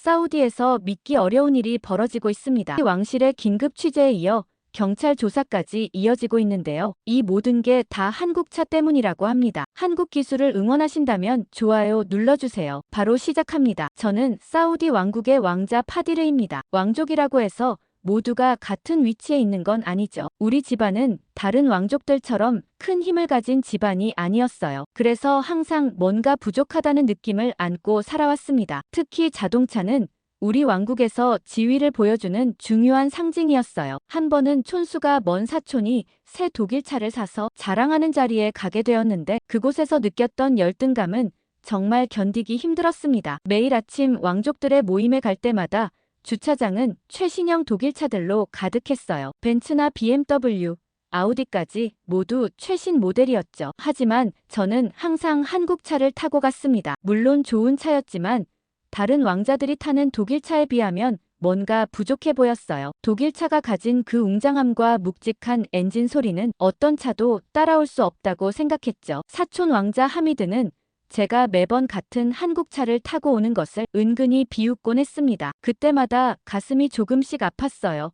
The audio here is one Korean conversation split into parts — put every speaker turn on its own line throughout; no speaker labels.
사우디에서 믿기 어려운 일이 벌어지고 있습니다. 왕실의 긴급 취재에 이어 경찰 조사까지 이어지고 있는데요. 이 모든 게 다 한국차 때문이라고 합니다. 한국 기술을 응원하신다면 좋아요 눌러주세요. 바로 시작합니다. 저는 사우디 왕국의 왕자 파디르입니다. 왕족이라고 해서 모두가 같은 위치에 있는 건 아니죠. 우리 집안은 다른 왕족들처럼 큰 힘을 가진 집안이 아니었어요. 그래서 항상 뭔가 부족하다는 느낌을 안고 살아왔습니다. 특히 자동차는 우리 왕국에서 지위를 보여주는 중요한 상징이었어요. 한 번은 촌수가 먼 사촌이 새 독일차를 사서 자랑하는 자리에 가게 되었는데 그곳에서 느꼈던 열등감은 정말 견디기 힘들었습니다. 매일 아침 왕족들의 모임에 갈 때마다 주차장은 최신형 독일차들로 가득했어요. 벤츠나 BMW, 아우디까지 모두 최신 모델이었죠. 하지만 저는 항상 한국차를 타고 갔습니다. 물론 좋은 차였지만 다른 왕자들이 타는 독일차에 비하면 뭔가 부족해 보였어요. 독일차가 가진 그 웅장함과 묵직한 엔진 소리는 어떤 차도 따라올 수 없다고 생각했죠. 사촌 왕자 하미드는 제가 매번 같은 한국차를 타고 오는 것을 은근히 비웃곤 했습니다. 그때마다 가슴이 조금씩 아팠어요.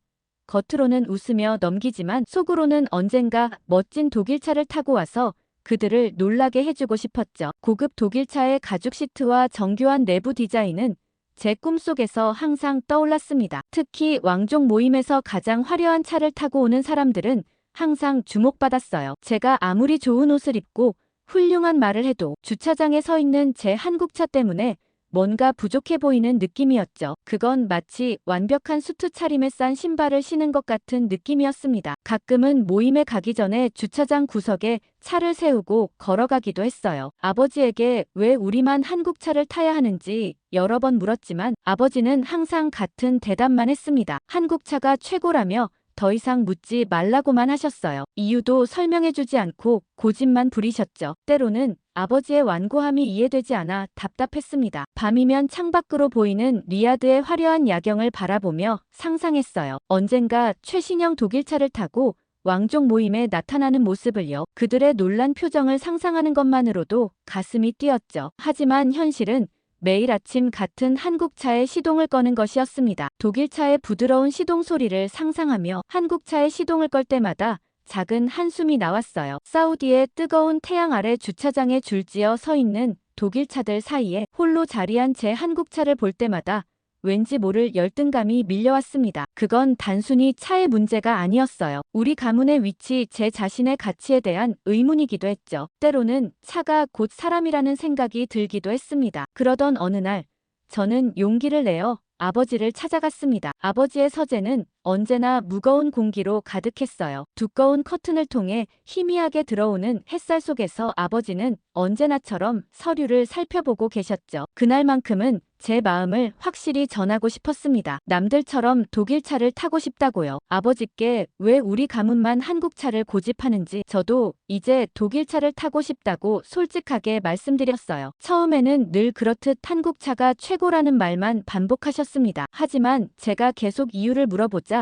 겉으로는 웃으며 넘기지만 속으로는 언젠가 멋진 독일차를 타고 와서 그들을 놀라게 해주고 싶었죠. 고급 독일차의 가죽 시트와 정교한 내부 디자인은 제 꿈속에서 항상 떠올랐습니다. 특히 왕족 모임에서 가장 화려한 차를 타고 오는 사람들은 항상 주목받았어요. 제가 아무리 좋은 옷을 입고 훌륭한 말을 해도 주차장에 서 있는 제 한국차 때문에 뭔가 부족해 보이는 느낌이었죠. 그건 마치 완벽한 수트 차림에 싼 신발을 신은 것 같은 느낌이었습니다. 가끔은 모임에 가기 전에 주차장 구석에 차를 세우고 걸어가기도 했어요. 아버지에게 왜 우리만 한국차를 타야 하는지 여러 번 물었지만 아버지는 항상 같은 대답만 했습니다. 한국차가 최고라며 더 이상 묻지 말라고만 하셨어요. 이유도 설명해주지 않고 고집만 부리셨죠. 때로는 아버지의 완고함이 이해되지 않아 답답했습니다. 밤이면 창밖으로 보이는 리야드의 화려한 야경을 바라보며 상상했어요. 언젠가 최신형 독일차를 타고 왕족 모임에 나타나는 모습을요. 그들의 놀란 표정을 상상하는 것만으로도 가슴이 뛰었죠. 하지만 현실은 매일 아침 같은 한국차의 시동을 꺼는 것이었습니다. 독일차의 부드러운 시동 소리를 상상하며 한국차의 시동을 걸 때마다 작은 한숨이 나왔어요. 사우디의 뜨거운 태양 아래 주차장에 줄지어 서 있는 독일차들 사이에 홀로 자리한 제 한국차를 볼 때마다 왠지 모를 열등감이 밀려왔습니다. 그건 단순히 차의 문제가 아니었어요. 우리 가문의 위치, 제 자신의 가치에 대한 의문이기도 했죠. 때로는 차가 곧 사람이라는 생각이 들기도 했습니다. 그러던 어느 날 저는 용기를 내어 아버지를 찾아갔습니다. 아버지의 서재는 언제나 무거운 공기로 가득했어요. 두꺼운 커튼을 통해 희미하게 들어오는 햇살 속에서 아버지는 언제나처럼 서류를 살펴보고 계셨죠. 그날만큼은 제 마음을 확실히 전하고 싶었습니다. 남들처럼 독일차를 타고 싶다고요. 아버지께 왜 우리 가문만 한국차를 고집하는지 저도 이제 독일차를 타고 싶다고 솔직하게 말씀드렸어요. 처음에는 늘 그렇듯 한국차가 최고라는 말만 반복하셨습니다. 하지만 제가 계속 이유를 물어보자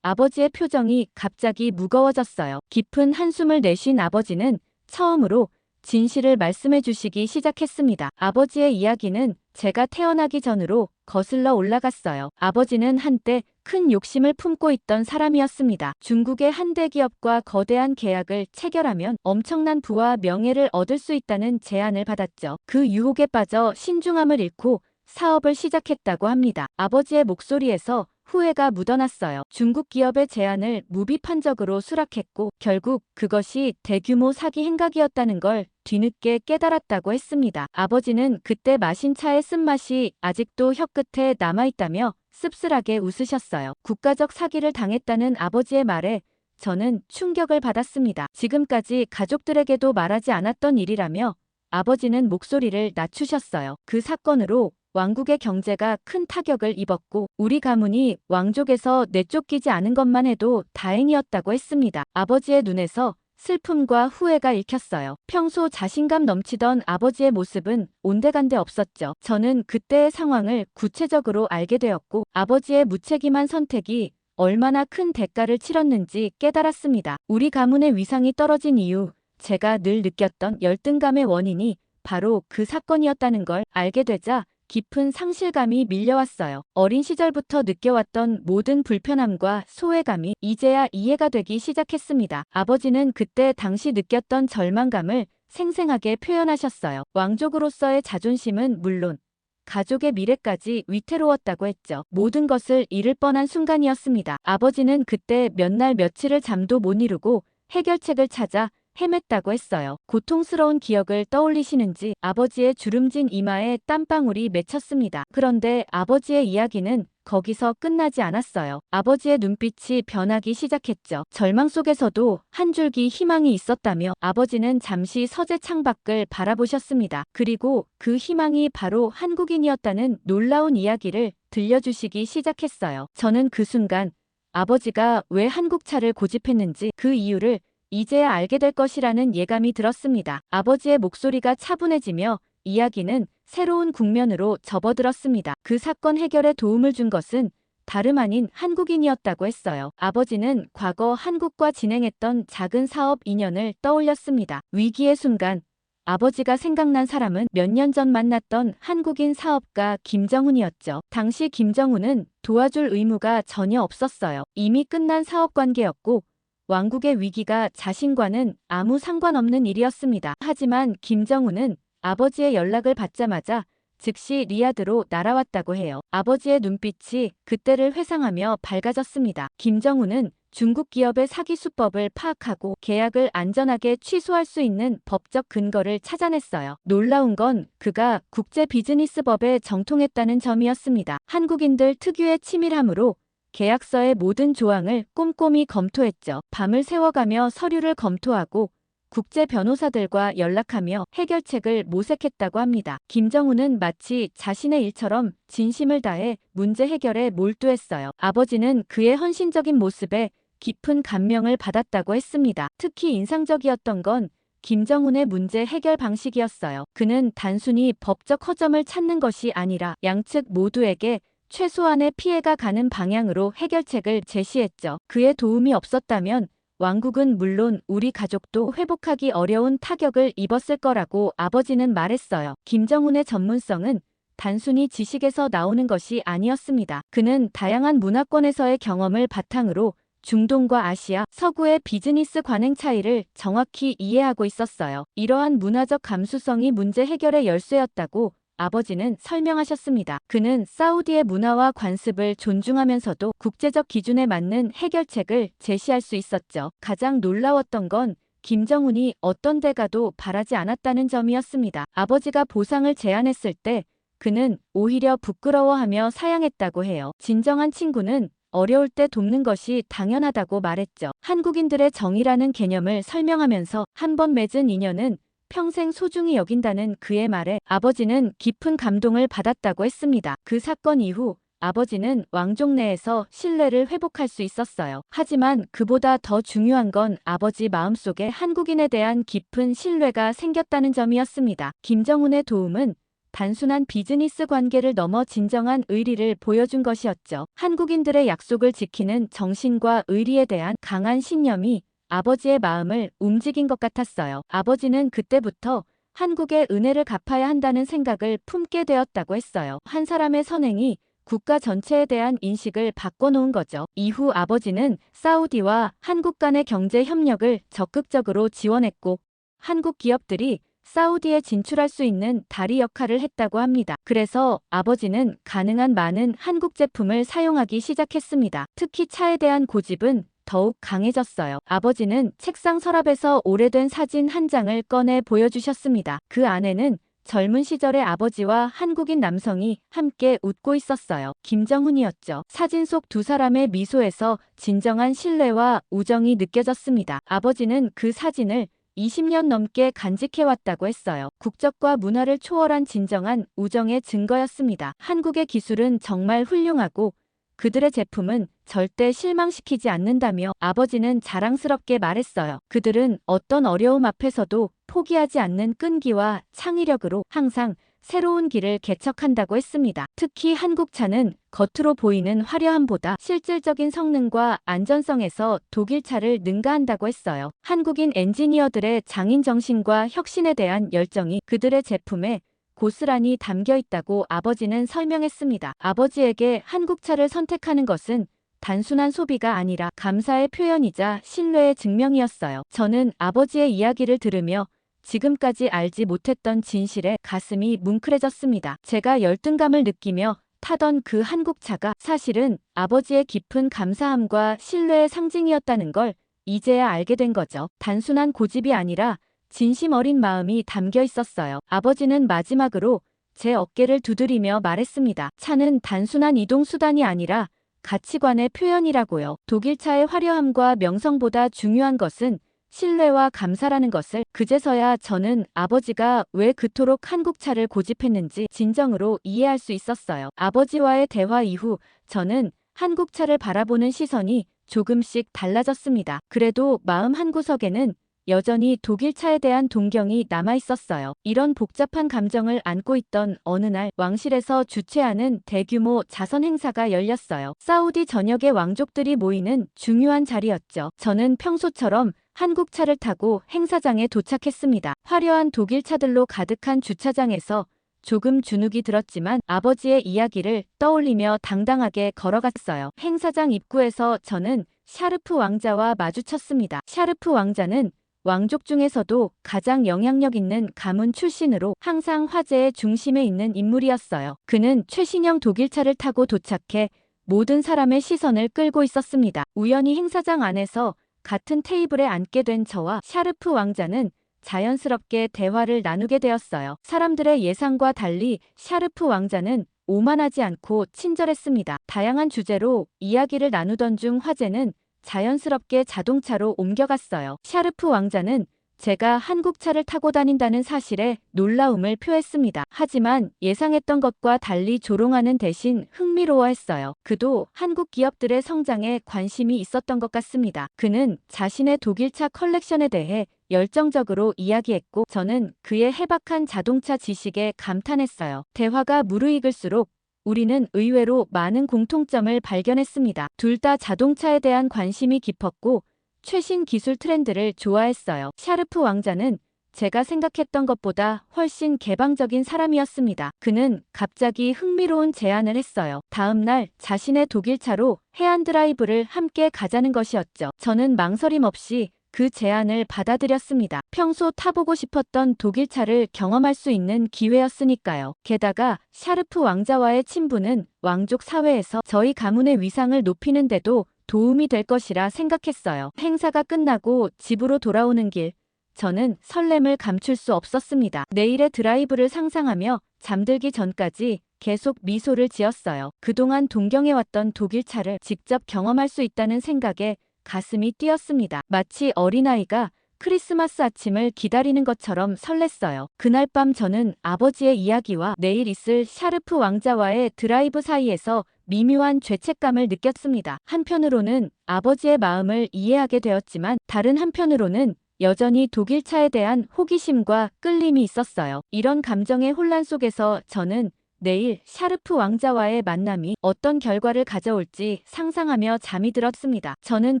아버지의 표정이 갑자기 무거워졌어요. 깊은 한숨을 내쉰 아버지는 처음으로 진실을 말씀해 주시기 시작했습니다. 아버지의 이야기는 제가 태어나기 전으로 거슬러 올라갔어요. 아버지는 한때 큰 욕심을 품고 있던 사람이었습니다. 중국의 한 대기업과 거대한 계약을 체결하면 엄청난 부와 명예를 얻을 수 있다는 제안을 받았죠. 그 유혹에 빠져 신중함을 잃고 사업을 시작했다고 합니다. 아버지의 목소리에서 후회가 묻어났어요. 중국 기업의 제안을 무비판적으로 수락했고 결국 그것이 대규모 사기 행각이었다는 걸 뒤늦게 깨달았다고 했습니다. 아버지는 그때 마신 차의 쓴맛이 아직도 혀끝에 남아있다며 씁쓸하게 웃으셨어요. 국가적 사기를 당했다는 아버지의 말에 저는 충격을 받았습니다. 지금까지 가족들에게도 말하지 않았던 일이라며 아버지는 목소리를 낮추셨어요. 그 사건으로 왕국의 경제가 큰 타격을 입었고 우리 가문이 왕족에서 내쫓기지 않은 것만 해도 다행이었다고 했습니다. 아버지의 눈에서 슬픔과 후회가 읽혔어요. 평소 자신감 넘치던 아버지의 모습은 온데간데 없었죠. 저는 그때의 상황을 구체적으로 알게 되었고 아버지의 무책임한 선택이 얼마나 큰 대가를 치렀는지 깨달았습니다. 우리 가문의 위상이 떨어진 이유, 제가 늘 느꼈던 열등감의 원인이 바로 그 사건이었다는 걸 알게 되자 깊은 상실감이 밀려왔어요. 어린 시절부터 느껴왔던 모든 불편함과 소외감이 이제야 이해가 되기 시작했습니다. 아버지는 그때 당시 느꼈던 절망감을 생생하게 표현하셨어요. 왕족으로서의 자존심은 물론 가족의 미래까지 위태로웠다고 했죠. 모든 것을 잃을 뻔한 순간이었습니다. 아버지는 그때 몇 날 며칠을 잠도 못 이루고 해결책을 찾아 헤맸다고 했어요. 고통스러운 기억을 떠올리시는지 아버지의 주름진 이마에 땀방울이 맺혔습니다. 그런데 아버지의 이야기는 거기서 끝나지 않았어요. 아버지의 눈빛이 변하기 시작했죠. 절망 속에서도 한 줄기 희망이 있었다며 아버지는 잠시 서재 창밖을 바라보셨습니다. 그리고 그 희망이 바로 한국인이었다는 놀라운 이야기를 들려주시기 시작했어요. 저는 그 순간 아버지가 왜 한국차를 고집했는지 그 이유를 이제야 알게 될 것이라는 예감이 들었습니다. 아버지의 목소리가 차분해지며 이야기는 새로운 국면으로 접어들었습니다. 그 사건 해결에 도움을 준 것은 다름 아닌 한국인이었다고 했어요. 아버지는 과거 한국과 진행했던 작은 사업 인연을 떠올렸습니다. 위기의 순간 아버지가 생각난 사람은 몇 년 전 만났던 한국인 사업가 김정훈이었죠. 당시 김정훈은 도와줄 의무가 전혀 없었어요. 이미 끝난 사업 관계였고 왕국의 위기가 자신과는 아무 상관없는 일이었습니다. 하지만 김정훈은 아버지의 연락을 받자마자 즉시 리야드로 날아왔다고 해요. 아버지의 눈빛이 그때를 회상하며 밝아졌습니다. 김정훈은 중국 기업의 사기 수법을 파악하고 계약을 안전하게 취소할 수 있는 법적 근거를 찾아냈어요. 놀라운 건 그가 국제 비즈니스법에 정통했다는 점이었습니다. 한국인들 특유의 치밀함으로 계약서의 모든 조항을 꼼꼼히 검토했죠. 밤을 새워가며 서류를 검토하고 국제 변호사들과 연락하며 해결책을 모색했다고 합니다. 김정훈은 마치 자신의 일처럼 진심을 다해 문제 해결에 몰두했어요. 아버지는 그의 헌신적인 모습에 깊은 감명을 받았다고 했습니다. 특히 인상적이었던 건 김정훈의 문제 해결 방식이었어요. 그는 단순히 법적 허점을 찾는 것이 아니라 양측 모두에게 최소한의 피해가 가는 방향으로 해결책을 제시했죠. 그의 도움이 없었다면 왕국은 물론 우리 가족도 회복하기 어려운 타격을 입었을 거라고 아버지는 말했어요. 김정훈의 전문성은 단순히 지식에서 나오는 것이 아니었습니다. 그는 다양한 문화권에서의 경험을 바탕으로 중동과 아시아, 서구의 비즈니스 관행 차이를 정확히 이해하고 있었어요. 이러한 문화적 감수성이 문제 해결의 열쇠였다고 아버지는 설명하셨습니다. 그는 사우디의 문화와 관습을 존중하면서도 국제적 기준에 맞는 해결책을 제시할 수 있었죠. 가장 놀라웠던 건 김정훈이 어떤 대가도 바라지 않았다는 점이었습니다. 아버지가 보상을 제안했을 때 그는 오히려 부끄러워하며 사양했다고 해요. 진정한 친구는 어려울 때 돕는 것이 당연하다고 말했죠. 한국인들의 정이라는 개념을 설명하면서 한 번 맺은 인연은 평생 소중히 여긴다는 그의 말에 아버지는 깊은 감동을 받았다고 했습니다. 그 사건 이후 아버지는 왕족 내에서 신뢰를 회복할 수 있었어요. 하지만 그보다 더 중요한 건 아버지 마음속에 한국인에 대한 깊은 신뢰가 생겼다는 점이었습니다. 김정훈의 도움은 단순한 비즈니스 관계를 넘어 진정한 의리를 보여준 것이었죠. 한국인들의 약속을 지키는 정신과 의리에 대한 강한 신념이 아버지의 마음을 움직인 것 같았어요. 아버지는 그때부터 한국의 은혜를 갚아야 한다는 생각을 품게 되었다고 했어요. 한 사람의 선행이 국가 전체에 대한 인식을 바꿔놓은 거죠. 이후 아버지는 사우디와 한국 간의 경제 협력을 적극적으로 지원했고 한국 기업들이 사우디에 진출할 수 있는 다리 역할을 했다고 합니다. 그래서 아버지는 가능한 많은 한국 제품을 사용하기 시작했습니다. 특히 차에 대한 고집은 더욱 강해졌어요. 아버지는 책상 서랍에서 오래된 사진 한 장을 꺼내 보여주셨습니다. 그 안에는 젊은 시절의 아버지와 한국인 남성이 함께 웃고 있었어요. 김정훈이었죠. 사진 속 두 사람의 미소에서 진정한 신뢰와 우정이 느껴졌습니다. 아버지는 그 사진을 20년 넘게 간직해왔다고 했어요. 국적과 문화를 초월한 진정한 우정의 증거였습니다. 한국의 기술은 정말 훌륭하고 그들의 제품은 절대 실망시키지 않는다며 아버지는 자랑스럽게 말했어요. 그들은 어떤 어려움 앞에서도 포기하지 않는 끈기와 창의력으로 항상 새로운 길을 개척한다고 했습니다. 특히 한국차는 겉으로 보이는 화려함보다 실질적인 성능과 안전성에서 독일차를 능가한다고 했어요. 한국인 엔지니어들의 장인 정신과 혁신에 대한 열정이 그들의 제품에 고스란히 담겨 있다고 아버지는 설명했습니다. 아버지에게 한국차를 선택하는 것은 단순한 소비가 아니라 감사의 표현이자 신뢰의 증명이었어요. 저는 아버지의 이야기를 들으며 지금까지 알지 못했던 진실에 가슴이 뭉클해졌습니다. 제가 열등감을 느끼며 타던 그 한국차가 사실은 아버지의 깊은 감사함과 신뢰의 상징이었다는 걸 이제야 알게 된 거죠. 단순한 고집이 아니라 진심 어린 마음이 담겨 있었어요. 아버지는 마지막으로 제 어깨를 두드리며 말했습니다. 차는 단순한 이동수단이 아니라 가치관의 표현이라고요. 독일차의 화려함과 명성보다 중요한 것은 신뢰와 감사라는 것을 그제서야 저는 아버지가 왜 그토록 한국차를 고집했는지 진정으로 이해할 수 있었어요. 아버지와의 대화 이후 저는 한국차를 바라보는 시선이 조금씩 달라졌습니다. 그래도 마음 한구석에는 여전히 독일차에 대한 동경이 남아 있었어요. 이런 복잡한 감정을 안고 있던 어느 날 왕실에서 주최하는 대규모 자선 행사가 열렸어요. 사우디 전역의 왕족들이 모이는 중요한 자리였죠. 저는 평소처럼 한국차를 타고 행사장에 도착했습니다. 화려한 독일차들로 가득한 주차장에서 조금 주눅이 들었지만 아버지의 이야기를 떠올리며 당당하게 걸어갔어요. 행사장 입구에서 저는 샤르프 왕자와 마주쳤습니다. 샤르프 왕자는 왕족 중에서도 가장 영향력 있는 가문 출신으로 항상 화제의 중심에 있는 인물이었어요. 그는 최신형 독일차를 타고 도착해 모든 사람의 시선을 끌고 있었습니다. 우연히 행사장 안에서 같은 테이블에 앉게 된 저와 샤르프 왕자는 자연스럽게 대화를 나누게 되었어요. 사람들의 예상과 달리 샤르프 왕자는 오만하지 않고 친절했습니다. 다양한 주제로 이야기를 나누던 중 화제는 자연스럽게 자동차로 옮겨갔어요. 샤르프 왕자는 제가 한국차를 타고 다닌다는 사실에 놀라움을 표했습니다. 하지만 예상했던 것과 달리 조롱하는 대신 흥미로워했어요. 그도 한국 기업들의 성장에 관심이 있었던 것 같습니다. 그는 자신의 독일차 컬렉션에 대해 열정적으로 이야기했고 저는 그의 해박한 자동차 지식에 감탄했어요. 대화가 무르익을수록 우리는 의외로 많은 공통점을 발견했습니다. 둘 다 자동차에 대한 관심이 깊었고 최신 기술 트렌드를 좋아했어요. 샤르프 왕자는 제가 생각했던 것보다 훨씬 개방적인 사람이었습니다. 그는 갑자기 흥미로운 제안을 했어요. 다음 날 자신의 독일차로 해안 드라이브를 함께 가자는 것이었죠. 저는 망설임 없이 그 제안을 받아들였습니다. 평소 타보고 싶었던 독일차를 경험할 수 있는 기회였으니까요. 게다가 샤르프 왕자와의 친분은 왕족 사회에서 저희 가문의 위상을 높이는 데도 도움이 될 것이라 생각했어요. 행사가 끝나고 집으로 돌아오는 길, 저는 설렘을 감출 수 없었습니다. 내일의 드라이브를 상상하며 잠들기 전까지 계속 미소를 지었어요. 그동안 동경해왔던 독일차를 직접 경험할 수 있다는 생각에 가슴이 뛰었습니다. 마치 어린아이가 크리스마스 아침을 기다리는 것처럼 설렜어요. 그날 밤 저는 아버지의 이야기와 내일 있을 샤르프 왕자와의 드라이브 사이에서 미묘한 죄책감을 느꼈습니다. 한편으로는 아버지의 마음을 이해하게 되었지만 다른 한편으로는 여전히 독일차에 대한 호기심과 끌림이 있었어요. 이런 감정의 혼란 속에서 저는 내일 샤르프 왕자와의 만남이 어떤 결과를 가져올지 상상하며 잠이 들었습니다. 저는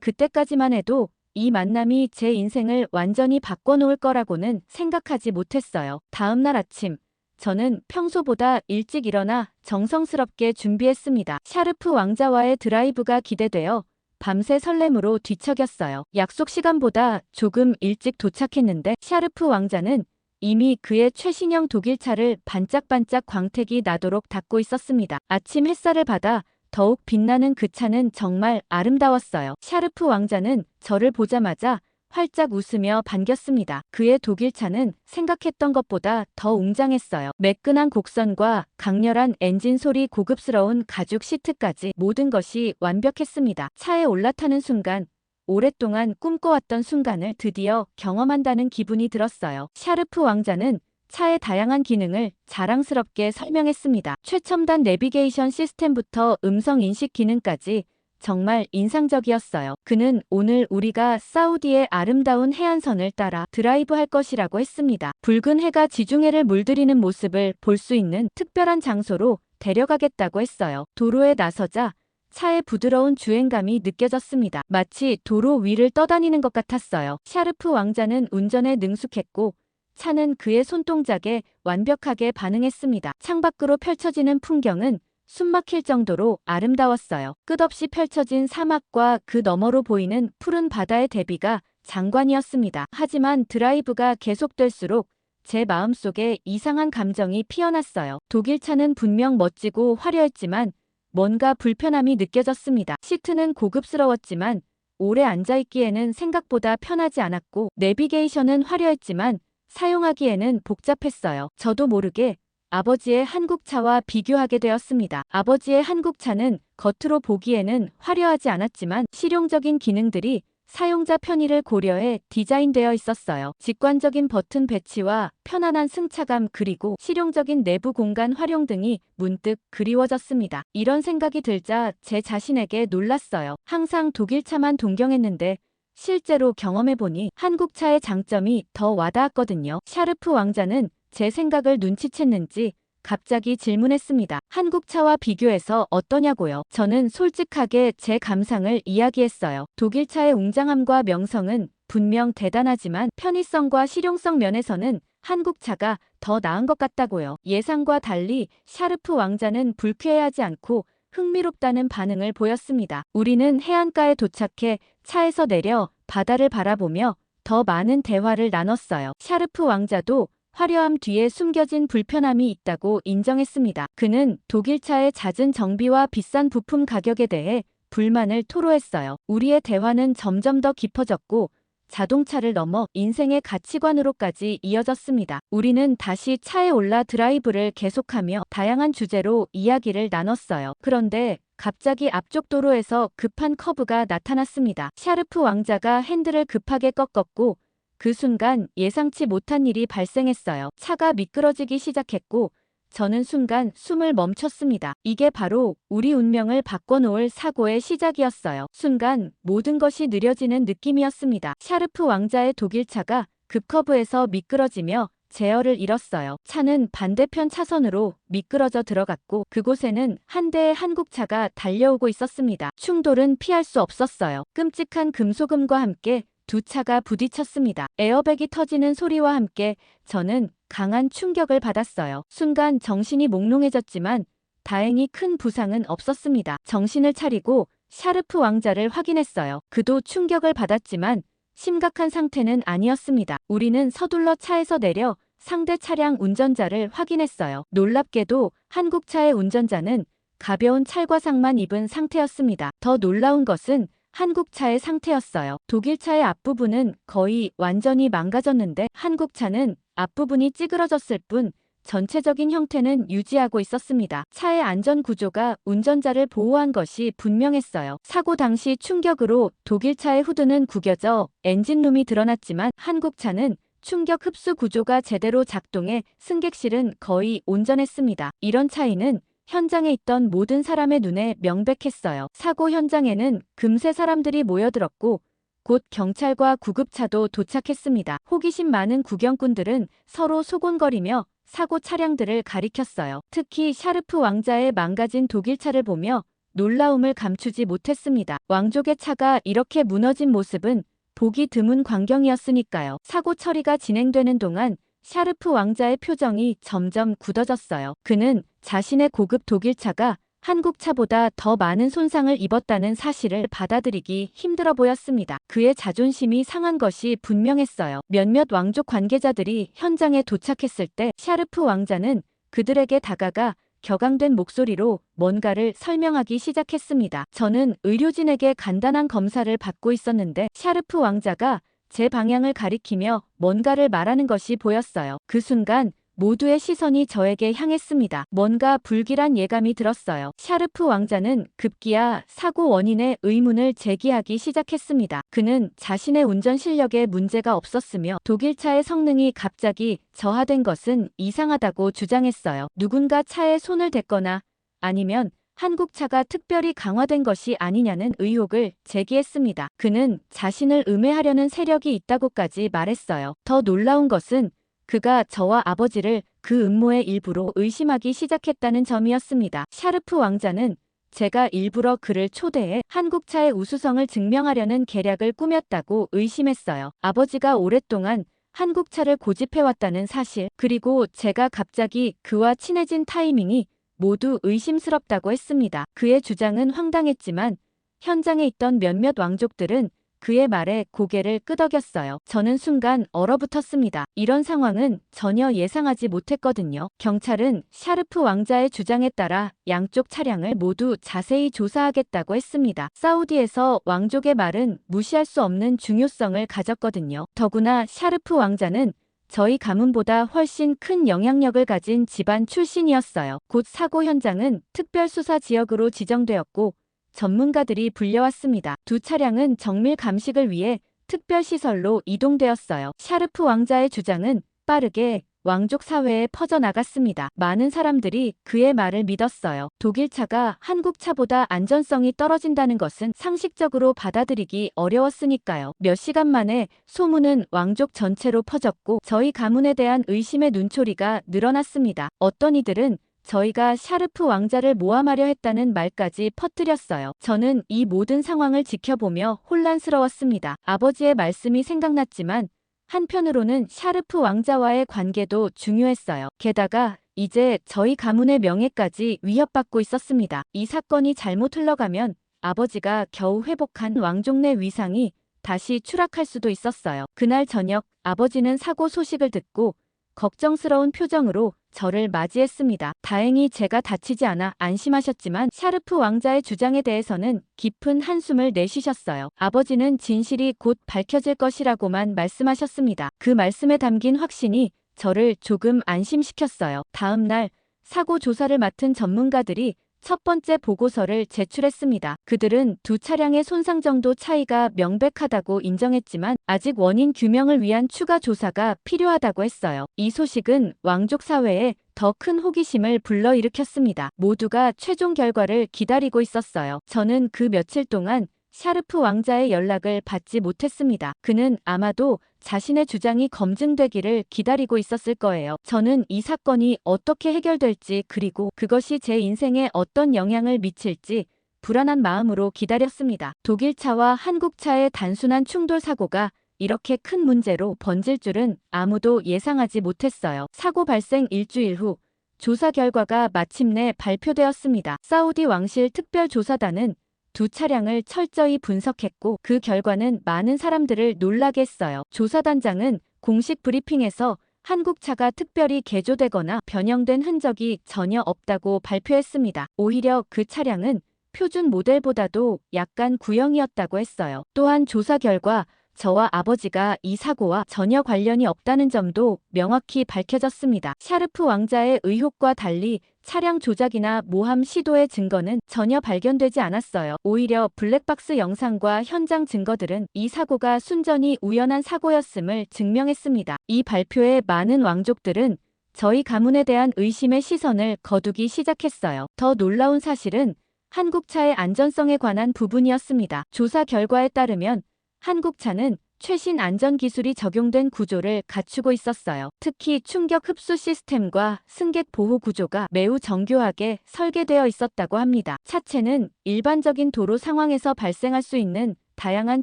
그때까지만 해도 이 만남이 제 인생을 완전히 바꿔놓을 거라고는 생각하지 못했어요. 다음 날 아침, 저는 평소보다 일찍 일어나 정성스럽게 준비했습니다. 샤르프 왕자와의 드라이브가 기대되어 밤새 설렘으로 뒤척였어요. 약속 시간보다 조금 일찍 도착했는데 샤르프 왕자는 이미 그의 최신형 독일차를 반짝반짝 광택이 나도록 닦고 있었습니다. 아침 햇살을 받아 더욱 빛나는 그 차는 정말 아름다웠어요. 샤르프 왕자는 저를 보자마자 활짝 웃으며 반겼습니다. 그의 독일차는 생각했던 것보다 더 웅장했어요. 매끈한 곡선과 강렬한 엔진 소리, 고급스러운 가죽 시트까지 모든 것이 완벽했습니다. 차에 올라타는 순간 오랫동안 꿈꿔왔던 순간을 드디어 경험한다는 기분이 들었어요. 샤르프 왕자는 차의 다양한 기능을 자랑스럽게 설명했습니다. 최첨단 내비게이션 시스템부터 음성 인식 기능까지 정말 인상적이었어요. 그는 오늘 우리가 사우디의 아름다운 해안선을 따라 드라이브할 것이라고 했습니다. 붉은 해가 지중해를 물들이는 모습을 볼 수 있는 특별한 장소로 데려가겠다고 했어요. 도로에 나서자 차의 부드러운 주행감이 느껴졌습니다. 마치 도로 위를 떠다니는 것 같았어요. 샤르프 왕자는 운전에 능숙했고 차는 그의 손동작에 완벽하게 반응했습니다. 창밖으로 펼쳐지는 풍경은 숨막힐 정도로 아름다웠어요. 끝없이 펼쳐진 사막과 그 너머로 보이는 푸른 바다의 대비가 장관이었습니다. 하지만 드라이브가 계속될수록 제 마음속에 이상한 감정이 피어났어요. 독일 차는 분명 멋지고 화려했지만 뭔가 불편함이 느껴졌습니다. 시트는 고급스러웠지만 오래 앉아있기에는 생각보다 편하지 않았고, 내비게이션은 화려했지만 사용하기에는 복잡했어요. 저도 모르게 아버지의 한국차와 비교하게 되었습니다. 아버지의 한국차는 겉으로 보기에는 화려하지 않았지만 실용적인 기능들이 사용자 편의를 고려해 디자인되어 있었어요. 직관적인 버튼 배치와 편안한 승차감, 그리고 실용적인 내부 공간 활용 등이 문득 그리워졌습니다. 이런 생각이 들자 제 자신에게 놀랐어요. 항상 독일차만 동경했는데 실제로 경험해보니 한국차의 장점이 더 와닿았거든요. 샤르프 왕자는 제 생각을 눈치챘는지 갑자기 질문했습니다. 한국차와 비교해서 어떠냐고요? 저는 솔직하게 제 감상을 이야기했어요. 독일차의 웅장함과 명성은 분명 대단하지만 편의성과 실용성 면에서는 한국차가 더 나은 것 같다고요. 예상과 달리 샤르프 왕자는 불쾌해하지 않고 흥미롭다는 반응을 보였습니다. 우리는 해안가에 도착해 차에서 내려 바다를 바라보며 더 많은 대화를 나눴어요. 샤르프 왕자도 화려함 뒤에 숨겨진 불편함이 있다고 인정했습니다. 그는 독일차의 잦은 정비와 비싼 부품 가격에 대해 불만을 토로했어요. 우리의 대화는 점점 더 깊어졌고 자동차를 넘어 인생의 가치관으로까지 이어졌습니다. 우리는 다시 차에 올라 드라이브를 계속하며 다양한 주제로 이야기를 나눴어요. 그런데 갑자기 앞쪽 도로에서 급한 커브가 나타났습니다. 샤르프 왕자가 핸들을 급하게 꺾었고 그 순간 예상치 못한 일이 발생했어요. 차가 미끄러지기 시작했고 저는 순간 숨을 멈췄습니다. 이게 바로 우리 운명을 바꿔놓을 사고의 시작이었어요. 순간 모든 것이 느려지는 느낌이었습니다. 샤르프 왕자의 독일차가 급커브에서 미끄러지며 제어를 잃었어요. 차는 반대편 차선으로 미끄러져 들어갔고 그곳에는 한 대의 한국차가 달려오고 있었습니다. 충돌은 피할 수 없었어요. 끔찍한 금속음과 함께 두 차가 부딪혔습니다. 에어백이 터지는 소리와 함께 저는 강한 충격을 받았어요. 순간 정신이 몽롱해졌지만 다행히 큰 부상은 없었습니다. 정신을 차리고 샤르프 왕자를 확인했어요. 그도 충격을 받았지만 심각한 상태는 아니었습니다. 우리는 서둘러 차에서 내려 상대 차량 운전자를 확인했어요. 놀랍게도 한국차의 운전자는 가벼운 찰과상만 입은 상태였습니다. 더 놀라운 것은 한국차의 상태였어요. 독일차의 앞부분은 거의 완전히 망가졌는데 한국차는 앞부분이 찌그러졌을 뿐 전체적인 형태는 유지하고 있었습니다. 차의 안전 구조가 운전자를 보호한 것이 분명했어요. 사고 당시 충격으로 독일차의 후드는 구겨져 엔진룸이 드러났지만 한국차는 충격 흡수 구조가 제대로 작동해 승객실은 거의 온전했습니다. 이런 차이는 현장에 있던 모든 사람의 눈에 명백했어요. 사고 현장에는 금세 사람들이 모여들었고 곧 경찰과 구급차도 도착했습니다. 호기심 많은 구경꾼들은 서로 소곤거리며 사고 차량들을 가리켰어요. 특히 샤르프 왕자의 망가진 독일차를 보며 놀라움을 감추지 못했습니다. 왕족의 차가 이렇게 무너진 모습은 보기 드문 광경이었으니까요. 사고 처리가 진행되는 동안 샤르프 왕자의 표정이 점점 굳어졌어요. 그는 자신의 고급 독일차가 한국차보다 더 많은 손상을 입었다는 사실을 받아들이기 힘들어 보였습니다. 그의 자존심이 상한 것이 분명했어요. 몇몇 왕족 관계자들이 현장에 도착했을 때 샤르프 왕자는 그들에게 다가가 격앙된 목소리로 뭔가를 설명하기 시작했습니다. 저는 의료진에게 간단한 검사를 받고 있었는데 샤르프 왕자가 제 방향을 가리키며 뭔가를 말하는 것이 보였어요. 그 순간 모두의 시선이 저에게 향했습니다. 뭔가 불길한 예감이 들었어요. 샤르프 왕자는 급기야 사고 원인의 의문을 제기하기 시작했습니다. 그는 자신의 운전 실력에 문제가 없었으며 독일차의 성능이 갑자기 저하된 것은 이상하다고 주장했어요. 누군가 차에 손을 댔거나 아니면 한국차가 특별히 강화된 것이 아니냐는 의혹을 제기했습니다. 그는 자신을 음해하려는 세력이 있다고까지 말했어요. 더 놀라운 것은 그가 저와 아버지를 그 음모의 일부로 의심하기 시작했다는 점이었습니다. 샤르프 왕자는 제가 일부러 그를 초대해 한국차의 우수성을 증명하려는 계략을 꾸몄다고 의심했어요. 아버지가 오랫동안 한국차를 고집해왔다는 사실, 그리고 제가 갑자기 그와 친해진 타이밍이 모두 의심스럽다고 했습니다. 그의 주장은 황당했지만 현장에 있던 몇몇 왕족들은 그의 말에 고개를 끄덕였어요. 저는 순간 얼어붙었습니다. 이런 상황은 전혀 예상하지 못했거든요. 경찰은 샤르프 왕자의 주장에 따라 양쪽 차량을 모두 자세히 조사하겠다고 했습니다. 사우디에서 왕족의 말은 무시할 수 없는 중요성을 가졌거든요. 더구나 샤르프 왕자는 저희 가문보다 훨씬 큰 영향력을 가진 집안 출신이었어요. 곧 사고 현장은 특별수사 지역으로 지정되었고 전문가들이 불려왔습니다. 두 차량은 정밀 감식을 위해 특별시설로 이동되었어요. 샤르프 왕자의 주장은 빠르게 왕족 사회에 퍼져나갔습니다. 많은 사람들이 그의 말을 믿었어요. 독일차가 한국차보다 안전성이 떨어진다는 것은 상식적으로 받아들이기 어려웠으니까요. 몇 시간 만에 소문은 왕족 전체로 퍼졌고 저희 가문에 대한 의심의 눈초리가 늘어났습니다. 어떤 이들은 저희가 샤르프 왕자를 모함하려 했다는 말까지 퍼뜨렸어요. 저는 이 모든 상황을 지켜보며 혼란스러웠습니다. 아버지의 말씀이 생각났지만 한편으로는 샤르프 왕자와의 관계도 중요했어요. 게다가 이제 저희 가문의 명예까지 위협받고 있었습니다. 이 사건이 잘못 흘러가면 아버지가 겨우 회복한 왕족 내 위상이 다시 추락할 수도 있었어요. 그날 저녁 아버지는 사고 소식을 듣고 걱정스러운 표정으로 저를 맞이했습니다. 다행히 제가 다치지 않아 안심하셨지만 샤르프 왕자의 주장에 대해서는 깊은 한숨을 내쉬셨어요. 아버지는 진실이 곧 밝혀질 것이라고만 말씀하셨습니다. 그 말씀에 담긴 확신이 저를 조금 안심시켰어요. 다음 날 사고 조사를 맡은 전문가들이 첫 번째 보고서를 제출했습니다. 그들은 두 차량의 손상 정도 차이가 명백하다고 인정했지만 아직 원인 규명을 위한 추가 조사가 필요하다고 했어요. 이 소식은 왕족 사회에 더 큰 호기심을 불러일으켰습니다. 모두가 최종 결과를 기다리고 있었어요. 저는 그 며칠 동안 샤르프 왕자의 연락을 받지 못했습니다. 그는 아마도 자신의 주장이 검증되기를 기다리고 있었을 거예요. 저는 이 사건이 어떻게 해결될지 그리고 그것이 제 인생에 어떤 영향을 미칠지 불안한 마음으로 기다렸습니다. 독일차와 한국차의 단순한 충돌 사고가 이렇게 큰 문제로 번질 줄은 아무도 예상하지 못했어요. 사고 발생 일주일 후 조사 결과가 마침내 발표되었습니다. 사우디 왕실 특별조사단은 두 차량을 철저히 분석했고 그 결과는 많은 사람들을 놀라게 했어요. 조사단장은 공식 브리핑에서 한국차가 특별히 개조되거나 변형된 흔적이 전혀 없다고 발표했습니다. 오히려 그 차량은 표준 모델보다도 약간 구형이었다고 했어요. 또한 조사 결과 저와 아버지가 이 사고와 전혀 관련이 없다는 점도 명확히 밝혀졌습니다. 샤르프 왕자의 의혹과 달리 차량 조작이나 모함 시도의 증거는 전혀 발견되지 않았어요. 오히려 블랙박스 영상과 현장 증거들은 이 사고가 순전히 우연한 사고였음을 증명했습니다. 이 발표에 많은 왕족들은 저희 가문에 대한 의심의 시선을 거두기 시작했어요. 더 놀라운 사실은 한국차의 안전성에 관한 부분이었습니다. 조사 결과에 따르면 한국차는 최신 안전기술이 적용된 구조를 갖추고 있었어요. 특히 충격 흡수 시스템과 승객 보호 구조가 매우 정교하게 설계되어 있었다고 합니다. 차체는 일반적인 도로 상황에서 발생할 수 있는 다양한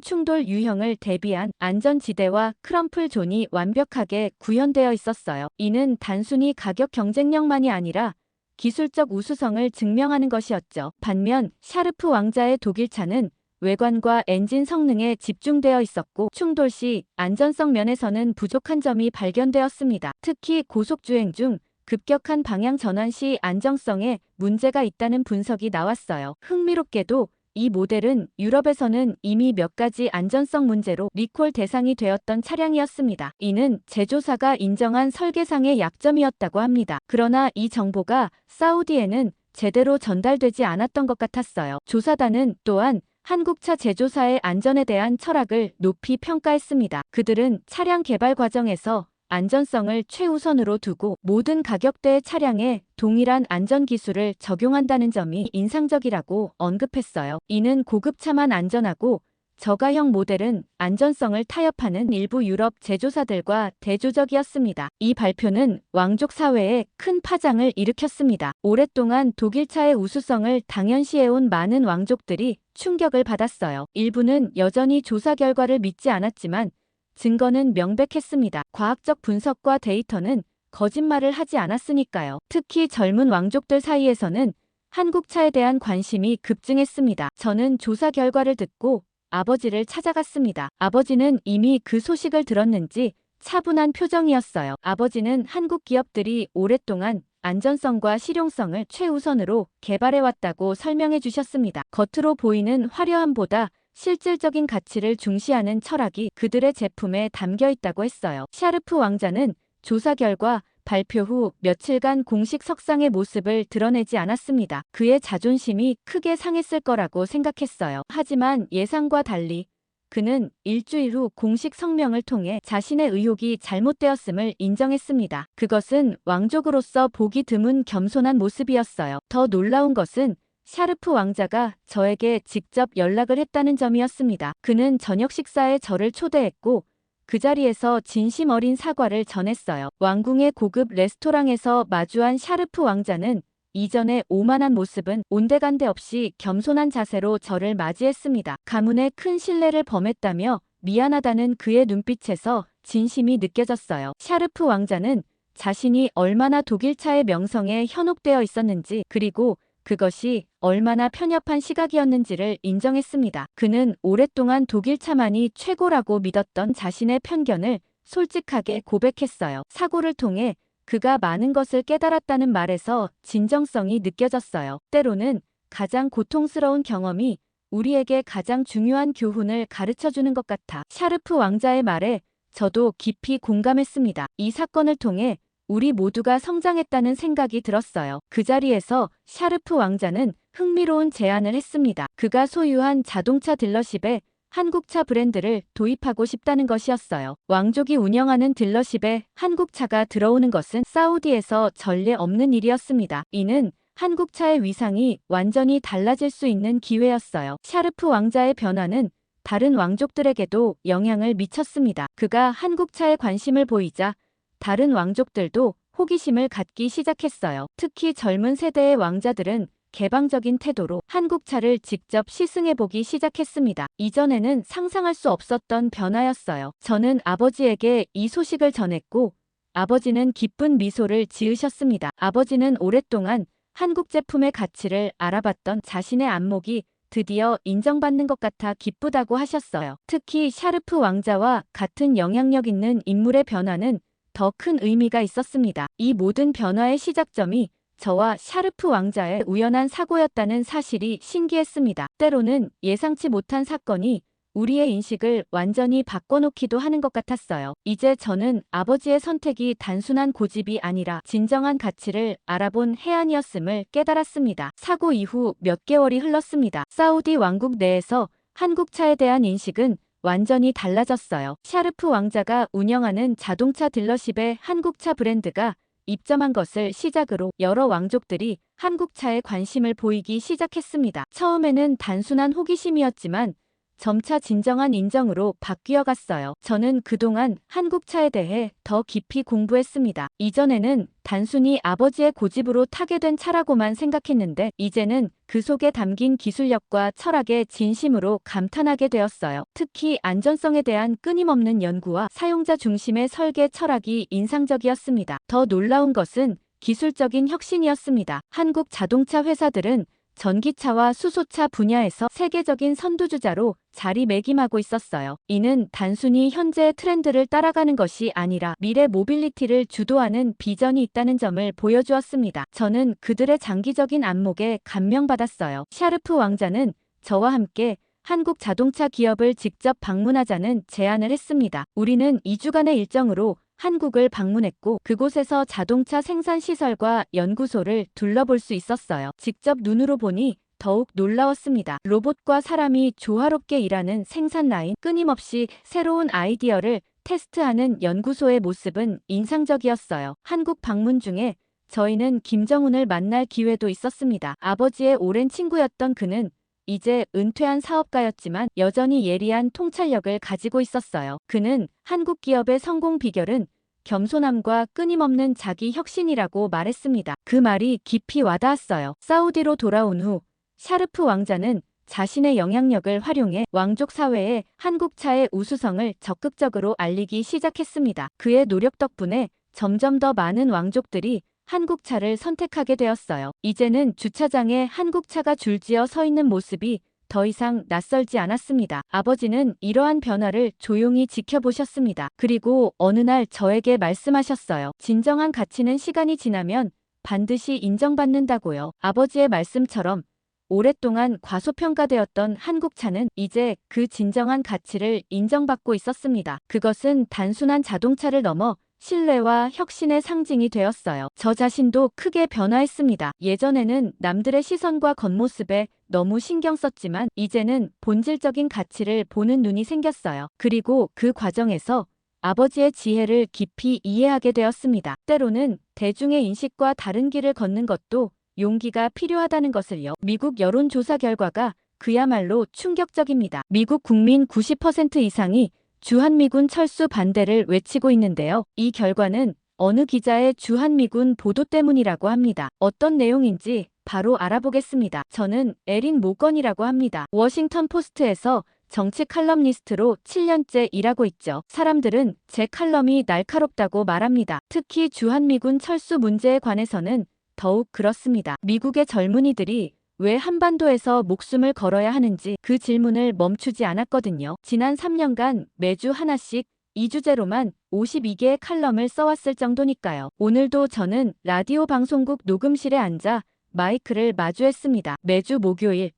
충돌 유형을 대비한 안전지대와 크럼플 존이 완벽하게 구현되어 있었어요. 이는 단순히 가격 경쟁력만이 아니라 기술적 우수성을 증명하는 것이었죠. 반면 샤르프 왕자의 독일차는 외관과 엔진 성능에 집중되어 있었고 충돌 시 안전성 면에서는 부족한 점이 발견되었습니다. 특히 고속주행 중 급격한 방향 전환 시 안정성에 문제가 있다는 분석이 나왔어요. 흥미롭게도 이 모델은 유럽에서는 이미 몇 가지 안전성 문제로 리콜 대상이 되었던 차량이었습니다. 이는 제조사가 인정한 설계상의 약점이었다고 합니다. 그러나 이 정보가 사우디에는 제대로 전달되지 않았던 것 같았어요. 조사단은 또한 한국차 제조사의 안전에 대한 철학을 높이 평가했습니다. 그들은 차량 개발 과정에서 안전성을 최우선으로 두고 모든 가격대의 차량에 동일한 안전기술을 적용한다는 점이 인상적이라고 언급했어요. 이는 고급차만 안전하고 저가형 모델은 안전성을 타협하는 일부 유럽 제조사들과 대조적이었습니다. 이 발표는 왕족 사회에 큰 파장을 일으켰습니다. 오랫동안 독일차의 우수성을 당연시해온 많은 왕족들이 충격을 받았어요. 일부는 여전히 조사 결과를 믿지 않았지만 증거는 명백했습니다. 과학적 분석과 데이터는 거짓말을 하지 않았으니까요. 특히 젊은 왕족들 사이에서는 한국차에 대한 관심이 급증했습니다. 저는 조사 결과를 듣고 아버지를 찾아갔습니다. 아버지는 이미 그 소식을 들었는지 차분한 표정이었어요. 아버지는 한국 기업들이 오랫동안 안전성과 실용성을 최우선으로 개발해왔다고 설명해 주셨습니다. 겉으로 보이는 화려함보다 실질적인 가치를 중시하는 철학이 그들의 제품에 담겨 있다고 했어요. 샤르프 왕자는 조사 결과 발표 후 며칠간 공식 석상의 모습을 드러내지 않았습니다. 그의 자존심이 크게 상했을 거라고 생각했어요. 하지만 예상과 달리 그는 일주일 후 공식 성명을 통해 자신의 의혹이 잘못되었음을 인정했습니다. 그것은 왕족으로서 보기 드문 겸손한 모습이었어요. 더 놀라운 것은 샤르프 왕자가 저에게 직접 연락을 했다는 점이었습니다. 그는 저녁 식사에 저를 초대했고 그 자리에서 진심 어린 사과를 전했어요. 왕궁의 고급 레스토랑에서 마주한 샤르프 왕자는 이전의 오만한 모습은 온데간데 없이 겸손한 자세로 저를 맞이했습니다. 가문에 큰 신뢰를 범했다며 미안하다는 그의 눈빛에서 진심이 느껴졌어요. 샤르프 왕자는 자신이 얼마나 독일차의 명성에 현혹되어 있었는지 그리고 그것이 얼마나 편협한 시각이었는지를 인정했습니다. 그는 오랫동안 독일차만이 최고라고 믿었던 자신의 편견을 솔직하게 고백했어요. 사고를 통해 그가 많은 것을 깨달았다는 말에서 진정성이 느껴졌어요. 때로는 가장 고통스러운 경험이 우리에게 가장 중요한 교훈을 가르쳐주는 것 같아. 샤르프 왕자의 말에 저도 깊이 공감했습니다. 이 사건을 통해 우리 모두가 성장했다는 생각이 들었어요. 그 자리에서 샤르프 왕자는 흥미로운 제안을 했습니다. 그가 소유한 자동차 딜러십에 한국차 브랜드를 도입하고 싶다는 것이었어요. 왕족이 운영하는 딜러십에 한국차가 들어오는 것은 사우디에서 전례 없는 일이었습니다. 이는 한국차의 위상이 완전히 달라질 수 있는 기회였어요. 샤르프 왕자의 변화는 다른 왕족들에게도 영향을 미쳤습니다. 그가 한국차에 관심을 보이자 다른 왕족들도 호기심을 갖기 시작했어요. 특히 젊은 세대의 왕자들은 개방적인 태도로 한국차를 직접 시승해보기 시작했습니다. 이전에는 상상할 수 없었던 변화였어요. 저는 아버지에게 이 소식을 전했고 아버지는 기쁜 미소를 지으셨습니다. 아버지는 오랫동안 한국 제품의 가치를 알아봤던 자신의 안목이 드디어 인정받는 것 같아 기쁘다고 하셨어요. 특히 샤르프 왕자와 같은 영향력 있는 인물의 변화는 더 큰 의미가 있었습니다. 이 모든 변화의 시작점이 저와 샤르프 왕자의 우연한 사고였다는 사실이 신기했습니다. 때로는 예상치 못한 사건이 우리의 인식을 완전히 바꿔놓기도 하는 것 같았어요. 이제 저는 아버지의 선택이 단순한 고집이 아니라 진정한 가치를 알아본 해안이었음을 깨달았습니다. 사고 이후 몇 개월이 흘렀습니다. 사우디 왕국 내에서 한국차에 대한 인식은 완전히 달라졌어요. 샤르프 왕자가 운영하는 자동차 딜러십에 한국차 브랜드가 입점한 것을 시작으로 여러 왕족들이 한국차에 관심을 보이기 시작했습니다. 처음에는 단순한 호기심이었지만 점차 진정한 인정으로 바뀌어 갔어요. 저는 그동안 한국차에 대해 더 깊이 공부했습니다. 이전에는 단순히 아버지의 고집으로 타게 된 차라고만 생각했는데 이제는 그 속에 담긴 기술력과 철학에 진심으로 감탄하게 되었어요. 특히 안전성에 대한 끊임없는 연구와 사용자 중심의 설계 철학이 인상적이었습니다. 더 놀라운 것은 기술적인 혁신이었습니다. 한국 자동차 회사들은 전기차와 수소차 분야에서 세계적인 선두주자로 자리매김하고 있었어요. 이는 단순히 현재의 트렌드를 따라가는 것이 아니라 미래 모빌리티를 주도하는 비전이 있다는 점을 보여주었습니다. 저는 그들의 장기적인 안목에 감명받았어요. 샤르프 왕자는 저와 함께 한국 자동차 기업을 직접 방문하자는 제안을 했습니다. 우리는 2주간의 일정으로 한국을 방문했고 그곳에서 자동차 생산 시설과 연구소를 둘러볼 수 있었어요. 직접 눈으로 보니 더욱 놀라웠습니다. 로봇과 사람이 조화롭게 일하는 생산 라인, 끊임없이 새로운 아이디어를 테스트하는 연구소의 모습은 인상적이었어요. 한국 방문 중에 저희는 김정은을 만날 기회도 있었습니다. 아버지의 오랜 친구였던 그는 이제 은퇴한 사업가였지만 여전히 예리한 통찰력을 가지고 있었어요. 그는 한국 기업의 성공 비결은 겸손함과 끊임없는 자기 혁신이라고 말했습니다. 그 말이 깊이 와닿았어요. 사우디로 돌아온 후 샤르프 왕자는 자신의 영향력을 활용해 왕족 사회에 한국차의 우수성을 적극적으로 알리기 시작했습니다. 그의 노력 덕분에 점점 더 많은 왕족들이 한국차를 선택하게 되었어요. 이제는 주차장에 한국차가 줄지어 서 있는 모습이 더 이상 낯설지 않았습니다. 아버지는 이러한 변화를 조용히 지켜보셨습니다. 그리고 어느 날 저에게 말씀하셨어요. 진정한 가치는 시간이 지나면 반드시 인정받는다고요. 아버지의 말씀처럼 오랫동안 과소평가되었던 한국차는 이제 그 진정한 가치를 인정받고 있었습니다. 그것은 단순한 자동차를 넘어 신뢰와 혁신의 상징이 되었어요. 저 자신도 크게 변화했습니다. 예전에는 남들의 시선과 겉모습에 너무 신경 썼지만 이제는 본질적인 가치를 보는 눈이 생겼어요. 그리고 그 과정에서 아버지의 지혜를 깊이 이해하게 되었습니다. 때로는 대중의 인식과 다른 길을 걷는 것도 용기가 필요하다는 것을요. 미국 여론조사 결과가 그야말로 충격적입니다. 미국 국민 90% 이상이 주한미군 철수 반대를 외치고 있는데요. 이 결과는 어느 기자의 주한미군 보도 때문이라고 합니다. 어떤 내용인지 바로 알아보겠습니다. 저는 에린 모건이라고 합니다. 워싱턴 포스트에서 정치 칼럼니스트로 7년째 일하고 있죠. 사람들은 제 칼럼이 날카롭다고 말합니다. 특히 주한미군 철수 문제에 관해서는 더욱 그렇습니다. 미국의 젊은이들이 왜 한반도에서 목숨을 걸어야 하는지 그 질문을 멈추지 않았거든요. 지난 3년간 매주 하나씩 이 주제로만 52개의 칼럼을 써왔을 정도니까요. 오늘도 저는 라디오 방송국 녹음실에 앉아 마이크를 마주했습니다. 매주 목요일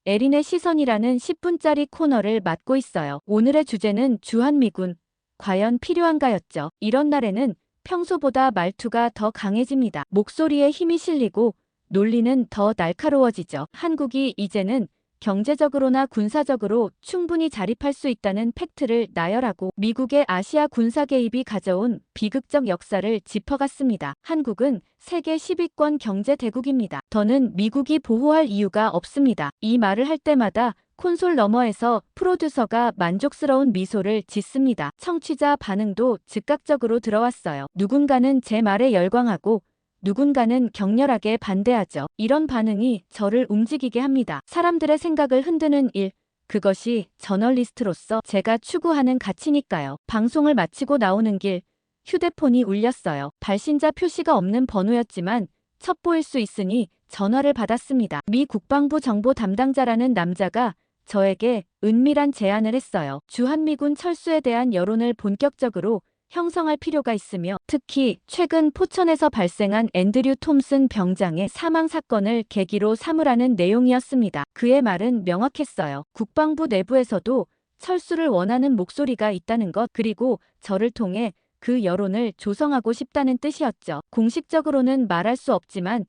에린의 시선이라는 10분짜리 코너를 맡고 있어요. 오늘의 주제는 주한미군, 과연 필요한가였죠. 이런 날에는 평소보다 말투가 더 강해집니다. 목소리에 힘이 실리고 논리는 더 날카로워지죠. 한국이 이제는 경제적으로나 군사적으로 충분히 자립할 수 있다는 팩트를 나열하고 미국의 아시아 군사 개입이 가져온 비극적 역사를 짚어갔습니다. 한국은 세계 10위권 경제 대국입니다. 더는 미국이 보호할 이유가 없습니다. 이 말을 할 때마다 콘솔 너머에서 프로듀서가 만족스러운 미소를 짓습니다. 청취자 반응도 즉각적으로 들어왔어요. 누군가는 제 말에 열광하고 누군가는 격렬하게 반대하죠. 이런 반응이 저를 움직이게 합니다. 사람들의 생각을 흔드는 일, 그것이 저널리스트로서 제가 추구하는 가치니까요. 방송을 마치고 나오는 길, 휴대폰이 울렸어요. 발신자 표시가 없는 번호였지만 첩보일 수 있으니 전화를 받았습니다. 미 국방부 정보 담당자라는 남자가 저에게 은밀한 제안을 했어요. 주한미군 철수에 대한 여론을 본격적으로 형성할 필요가 있으며 특히 최근 포천에서 발생한 앤드류 톰슨 병장의 사망 사건을 계기로 삼으라는 내용이었습니다. 그의 말은 명확했어요. 국방부 내부에서도 철수를 원하는 목소리가 있다는 것, 그리고 저를 통해 그 여론을 조성하고 싶다는 뜻이었죠. 공식적으로는 말할 수 없지만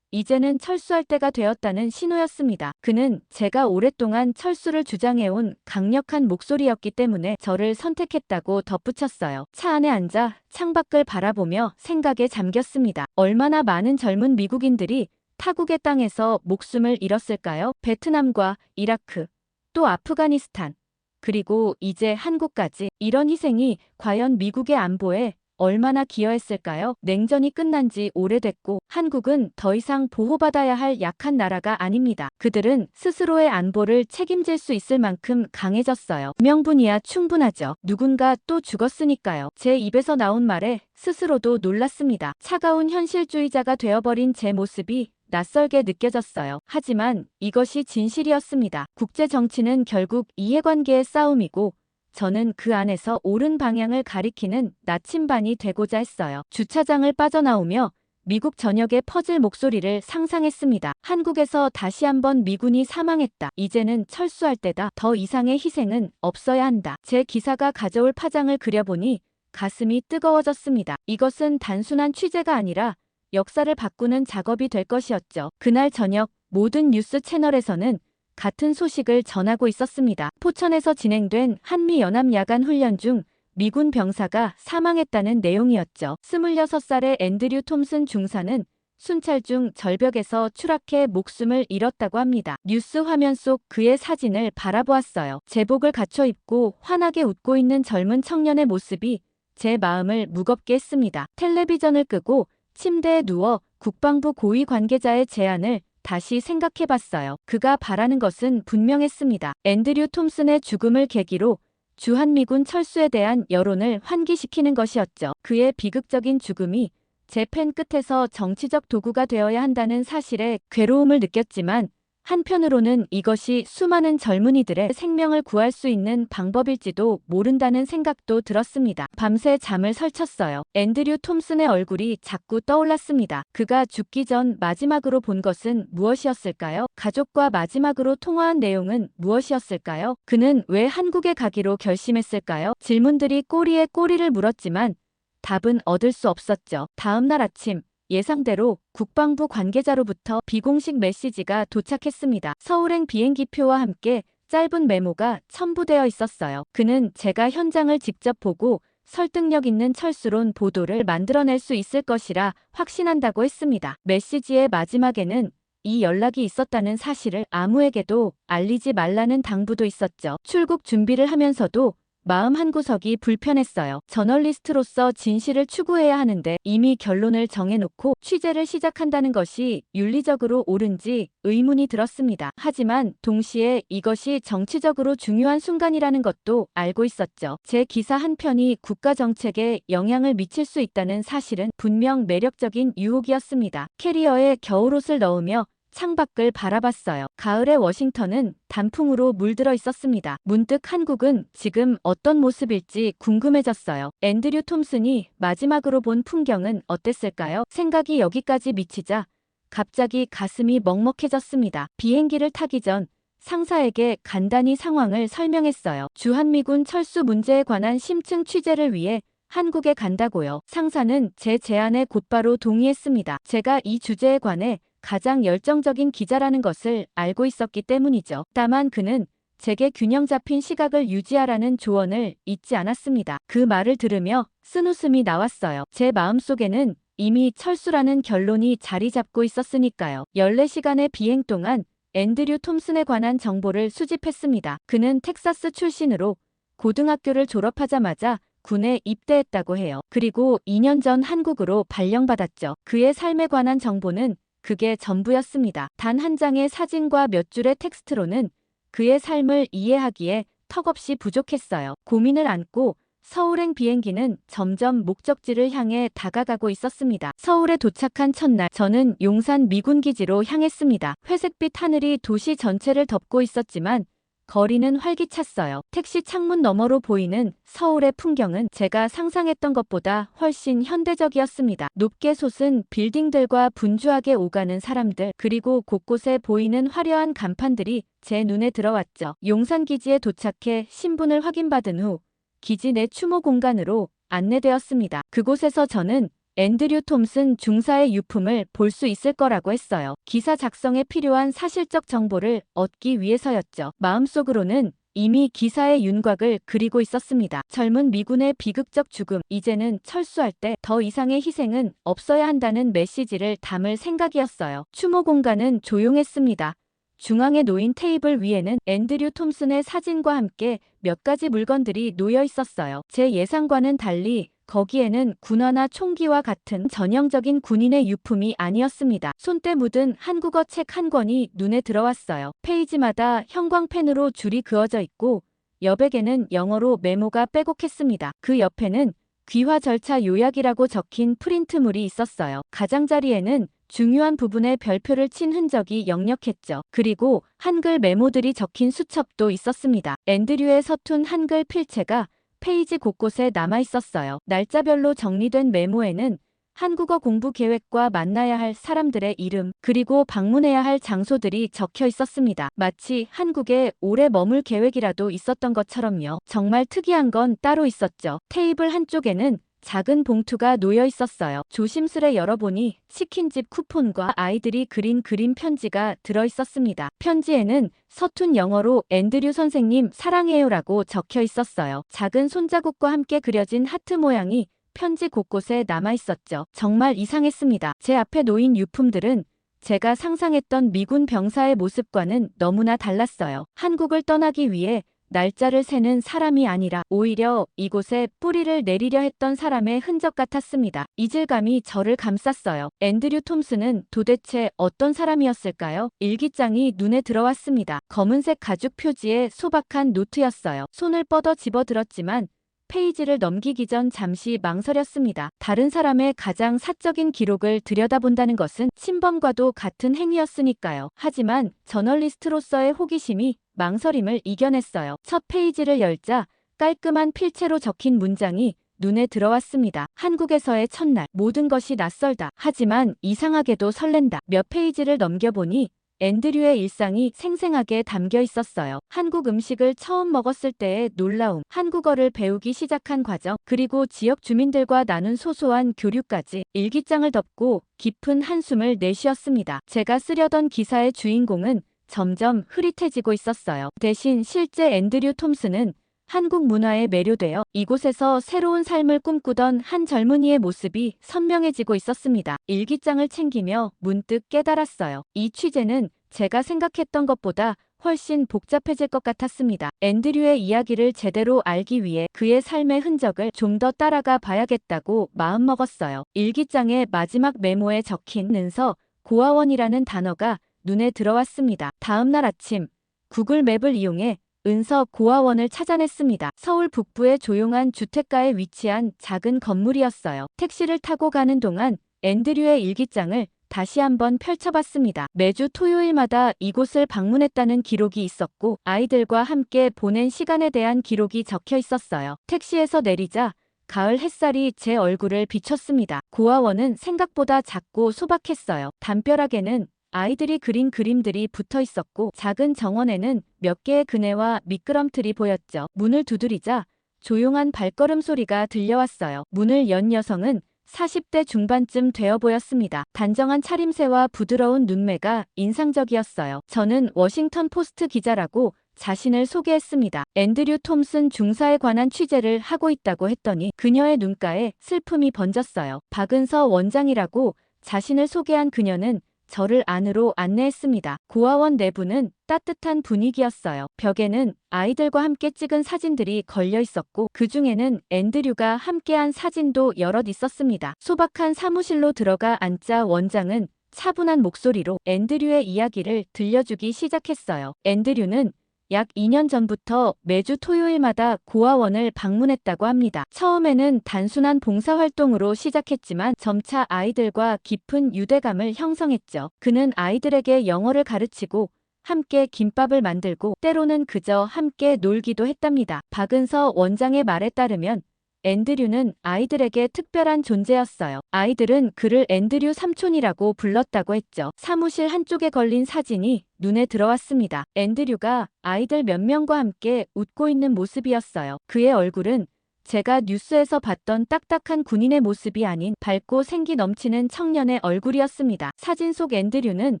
이제는 철수할 때가 되었다는 신호였습니다. 그는 제가 오랫동안 철수를 주장해온 강력한 목소리였기 때문에 저를 선택했다고 덧붙였어요. 차 안에 앉아 창밖을 바라보며 생각에 잠겼습니다. 얼마나 많은 젊은 미국인들이 타국의 땅에서 목숨을 잃었을까요? 베트남과 이라크, 또 아프가니스탄, 그리고 이제 한국까지. 이런 희생이 과연 미국의 안보에 얼마나 기여했을까요? 냉전이 끝난 지 오래됐고 한국은 더 이상 보호받아야 할 약한 나라가 아닙니다. 그들은 스스로의 안보를 책임질 수 있을 만큼 강해졌어요. 명분이야 충분하죠. 누군가 또 죽었으니까요. 제 입에서 나온 말에 스스로도 놀랐습니다. 차가운 현실주의자가 되어버린 제 모습이 낯설게 느껴졌어요. 하지만 이것이 진실이었습니다. 국제 정치는 결국 이해관계의 싸움이고 저는 그 안에서 옳은 방향을 가리키는 나침반이 되고자 했어요. 주차장을 빠져나오며 미국 전역의 퍼즐 목소리를 상상했습니다. 한국에서 다시 한번 미군이 사망했다. 이제는 철수할 때다. 더 이상의 희생은 없어야 한다. 제 기사가 가져올 파장을 그려보니 가슴이 뜨거워졌습니다. 이것은 단순한 취재가 아니라 역사를 바꾸는 작업이 될 것이었죠. 그날 저녁 모든 뉴스 채널에서는 같은 소식을 전하고 있었습니다. 포천에서 진행된 한미연합야간훈련 중 미군 병사가 사망했다는 내용이었죠. 26살의 앤드류 톰슨 중사는 순찰 중 절벽에서 추락해 목숨을 잃었다고 합니다. 뉴스 화면 속 그의 사진을 바라보았어요. 제복을 갖춰 입고 환하게 웃고 있는 젊은 청년의 모습이 제 마음을 무겁게 했습니다. 텔레비전을 끄고 침대에 누워 국방부 고위 관계자의 제안을 다시 생각해봤어요. 그가 바라는 것은 분명했습니다. 앤드류 톰슨의 죽음을 계기로 주한미군 철수에 대한 여론을 환기시키는 것이었죠. 그의 비극적인 죽음이 제 펜 끝에서 정치적 도구가 되어야 한다는 사실에 괴로움을 느꼈지만 한편으로는 이것이 수많은 젊은이들의 생명을 구할 수 있는 방법일지도 모른다는 생각도 들었습니다. 밤새 잠을 설쳤어요. 앤드류 톰슨의 얼굴이 자꾸 떠올랐습니다. 그가 죽기 전 마지막으로 본 것은 무엇이었을까요? 가족과 마지막으로 통화한 내용은 무엇이었을까요? 그는 왜 한국에 가기로 결심했을까요? 질문들이 꼬리에 꼬리를 물었지만 답은 얻을 수 없었죠. 다음 날 아침 예상대로 국방부 관계자로부터 비공식 메시지가 도착했습니다. 서울행 비행기표와 함께 짧은 메모가 첨부되어 있었어요. 그는 제가 현장을 직접 보고 설득력 있는 철수론 보도를 만들어낼 수 있을 것이라 확신한다고 했습니다. 메시지의 마지막에는 이 연락이 있었다는 사실을 아무에게도 알리지 말라는 당부도 있었죠. 출국 준비를 하면서도 마음 한구석이 불편했어요. 저널리스트로서 진실을 추구해야 하는데 이미 결론을 정해놓고 취재를 시작한다는 것이 윤리적으로 옳은지 의문이 들었습니다. 하지만 동시에 이것이 정치적으로 중요한 순간이라는 것도 알고 있었죠. 제 기사 한 편이 국가 정책에 영향을 미칠 수 있다는 사실은 분명 매력적인 유혹이었습니다. 캐리어에 겨울옷을 넣으며 창밖을 바라봤어요. 가을의 워싱턴은 단풍으로 물들어 있었습니다. 문득 한국은 지금 어떤 모습일지 궁금해졌어요. 앤드류 톰슨이 마지막으로 본 풍경은 어땠을까요? 생각이 여기까지 미치자 갑자기 가슴이 먹먹해졌습니다. 비행기를 타기 전 상사에게 간단히 상황을 설명했어요. 주한미군 철수 문제에 관한 심층 취재를 위해 한국에 간다고요. 상사는 제 제안에 곧바로 동의했습니다. 제가 이 주제에 관해 가장 열정적인 기자라는 것을 알고 있었기 때문이죠. 다만 그는 제게 균형 잡힌 시각을 유지하라는 조언을 잊지 않았습니다. 그 말을 들으며 쓴웃음이 나왔어요. 제 마음속에는 이미 철수라는 결론이 자리 잡고 있었으니까요. 14시간의 비행 동안 앤드류 톰슨에 관한 정보를 수집했습니다. 그는 텍사스 출신으로 고등학교를 졸업하자마자 군에 입대했다고 해요. 그리고 2년 전 한국으로 발령받았죠. 그의 삶에 관한 정보는 그게 전부였습니다. 단 한 장의 사진과 몇 줄의 텍스트로는 그의 삶을 이해하기에 턱없이 부족했어요. 고민을 안고 서울행 비행기는 점점 목적지를 향해 다가가고 있었습니다. 서울에 도착한 첫날 저는 용산 미군기지로 향했습니다. 회색빛 하늘이 도시 전체를 덮고 있었지만 거리는 활기찼어요. 택시 창문 너머로 보이는 서울의 풍경은 제가 상상했던 것보다 훨씬 현대적이었습니다. 높게 솟은 빌딩들과 분주하게 오가는 사람들, 그리고 곳곳에 보이는 화려한 간판들이 제 눈에 들어왔죠. 용산기지에 도착해 신분을 확인받은 후 기지 내 추모 공간으로 안내되었습니다. 그곳에서 저는 앤드류 톰슨 중사의 유품을 볼 수 있을 거라고 했어요. 기사 작성에 필요한 사실적 정보를 얻기 위해서였죠. 마음속으로는 이미 기사의 윤곽을 그리고 있었습니다. 젊은 미군의 비극적 죽음, 이제는 철수할 때 더 이상의 희생은 없어야 한다는 메시지를 담을 생각이었어요. 추모 공간은 조용했습니다. 중앙에 놓인 테이블 위에는 앤드류 톰슨의 사진과 함께 몇 가지 물건들이 놓여 있었어요. 제 예상과는 달리 거기에는 군화나 총기와 같은 전형적인 군인의 유품이 아니었습니다. 손때 묻은 한국어 책 한 권이 눈에 들어왔어요. 페이지마다 형광펜으로 줄이 그어져 있고 여백에는 영어로 메모가 빼곡했습니다. 그 옆에는 귀화 절차 요약이라고 적힌 프린트물이 있었어요. 가장자리에는 중요한 부분에 별표를 친 흔적이 역력했죠. 그리고 한글 메모들이 적힌 수첩도 있었습니다. 앤드류의 서툰 한글 필체가 페이지 곳곳에 남아 있었어요. 날짜별로 정리된 메모에는 한국어 공부 계획과 만나야 할 사람들의 이름, 그리고 방문해야 할 장소들이 적혀 있었습니다. 마치 한국에 오래 머물 계획이라도 있었던 것처럼요. 정말 특이한 건 따로 있었죠. 테이블 한쪽에는 작은 봉투가 놓여 있었어요. 조심스레 열어보니 치킨집 쿠폰과 아이들이 그린 그림 편지가 들어 있었습니다. 편지에는 서툰 영어로 앤드류 선생님 사랑해요라고 적혀 있었어요. 작은 손자국과 함께 그려진 하트 모양이 편지 곳곳에 남아 있었죠. 정말 이상했습니다. 제 앞에 놓인 유품들은 제가 상상했던 미군 병사의 모습과는 너무나 달랐어요. 한국을 떠나기 위해 날짜를 세는 사람이 아니라 오히려 이곳에 뿌리를 내리려 했던 사람의 흔적 같았습니다. 이질감이 저를 감쌌어요. 앤드류 톰슨은 도대체 어떤 사람이었을까요? 일기장이 눈에 들어왔습니다. 검은색 가죽 표지에 소박한 노트였어요. 손을 뻗어 집어들었지만 페이지를 넘기기 전 잠시 망설였습니다. 다른 사람의 가장 사적인 기록을 들여다본다는 것은 침범과도 같은 행위였으니까요. 하지만 저널리스트로서의 호기심이 망설임을 이겨냈어요. 첫 페이지를 열자 깔끔한 필체로 적힌 문장이 눈에 들어왔습니다. 한국에서의 첫날, 모든 것이 낯설다. 하지만 이상하게도 설렌다. 몇 페이지를 넘겨보니 앤드류의 일상이 생생하게 담겨 있었어요. 한국 음식을 처음 먹었을 때의 놀라움, 한국어를 배우기 시작한 과정, 그리고 지역 주민들과 나눈 소소한 교류까지 일기장을 덮고 깊은 한숨을 내쉬었습니다. 제가 쓰려던 기사의 주인공은 점점 흐릿해지고 있었어요. 대신 실제 앤드류 톰슨은 한국 문화에 매료되어 이곳에서 새로운 삶을 꿈꾸던 한 젊은이의 모습이 선명해지고 있었습니다. 일기장을 챙기며 문득 깨달았어요. 이 취재는 제가 생각했던 것보다 훨씬 복잡해질 것 같았습니다. 앤드류의 이야기를 제대로 알기 위해 그의 삶의 흔적을 좀 더 따라가 봐야겠다고 마음먹었어요. 일기장의 마지막 메모에 적힌 은서 고아원이라는 단어가 눈에 들어왔습니다. 다음 날 아침 구글 맵을 이용해 은서 고아원을 찾아냈습니다. 서울 북부의 조용한 주택가에 위치한 작은 건물이었어요. 택시를 타고 가는 동안 앤드류의 일기장을 다시 한번 펼쳐봤습니다. 매주 토요일마다 이곳을 방문했다는 기록이 있었고 아이들과 함께 보낸 시간에 대한 기록이 적혀 있었어요. 택시에서 내리자 가을 햇살이 제 얼굴을 비췄습니다. 고아원은 생각보다 작고 소박했어요. 담벼락에는 아이들이 그린 그림들이 붙어 있었고 작은 정원에는 몇 개의 그네와 미끄럼틀이 보였죠. 문을 두드리자 조용한 발걸음 소리가 들려왔어요. 문을 연 여성은 40대 중반쯤 되어 보였습니다. 단정한 차림새와 부드러운 눈매가 인상적이었어요. 저는 워싱턴 포스트 기자라고 자신을 소개했습니다. 앤드류 톰슨 중사에 관한 취재를 하고 있다고 했더니 그녀의 눈가에 슬픔이 번졌어요. 박은서 원장이라고 자신을 소개한 그녀는 저를 안으로 안내했습니다. 고아원 내부는 따뜻한 분위기였어요. 벽에는 아이들과 함께 찍은 사진들이 걸려 있었고 그 중에는 앤드류가 함께한 사진도 여럿 있었습니다. 소박한 사무실로 들어가 앉자 원장은 차분한 목소리로 앤드류의 이야기를 들려주기 시작했어요. 앤드류는 약 2년 전부터 매주 토요일마다 고아원을 방문했다고 합니다. 처음에는 단순한 봉사활동으로 시작했지만 점차 아이들과 깊은 유대감을 형성했죠. 그는 아이들에게 영어를 가르치고 함께 김밥을 만들고 때로는 그저 함께 놀기도 했답니다. 박은서 원장의 말에 따르면 앤드류는 아이들에게 특별한 존재였어요. 아이들은 그를 앤드류 삼촌이라고 불렀다고 했죠. 사무실 한쪽에 걸린 사진이 눈에 들어왔습니다. 앤드류가 아이들 몇 명과 함께 웃고 있는 모습이었어요. 그의 얼굴은 제가 뉴스에서 봤던 딱딱한 군인의 모습이 아닌 밝고 생기 넘치는 청년의 얼굴이었습니다. 사진 속 앤드류는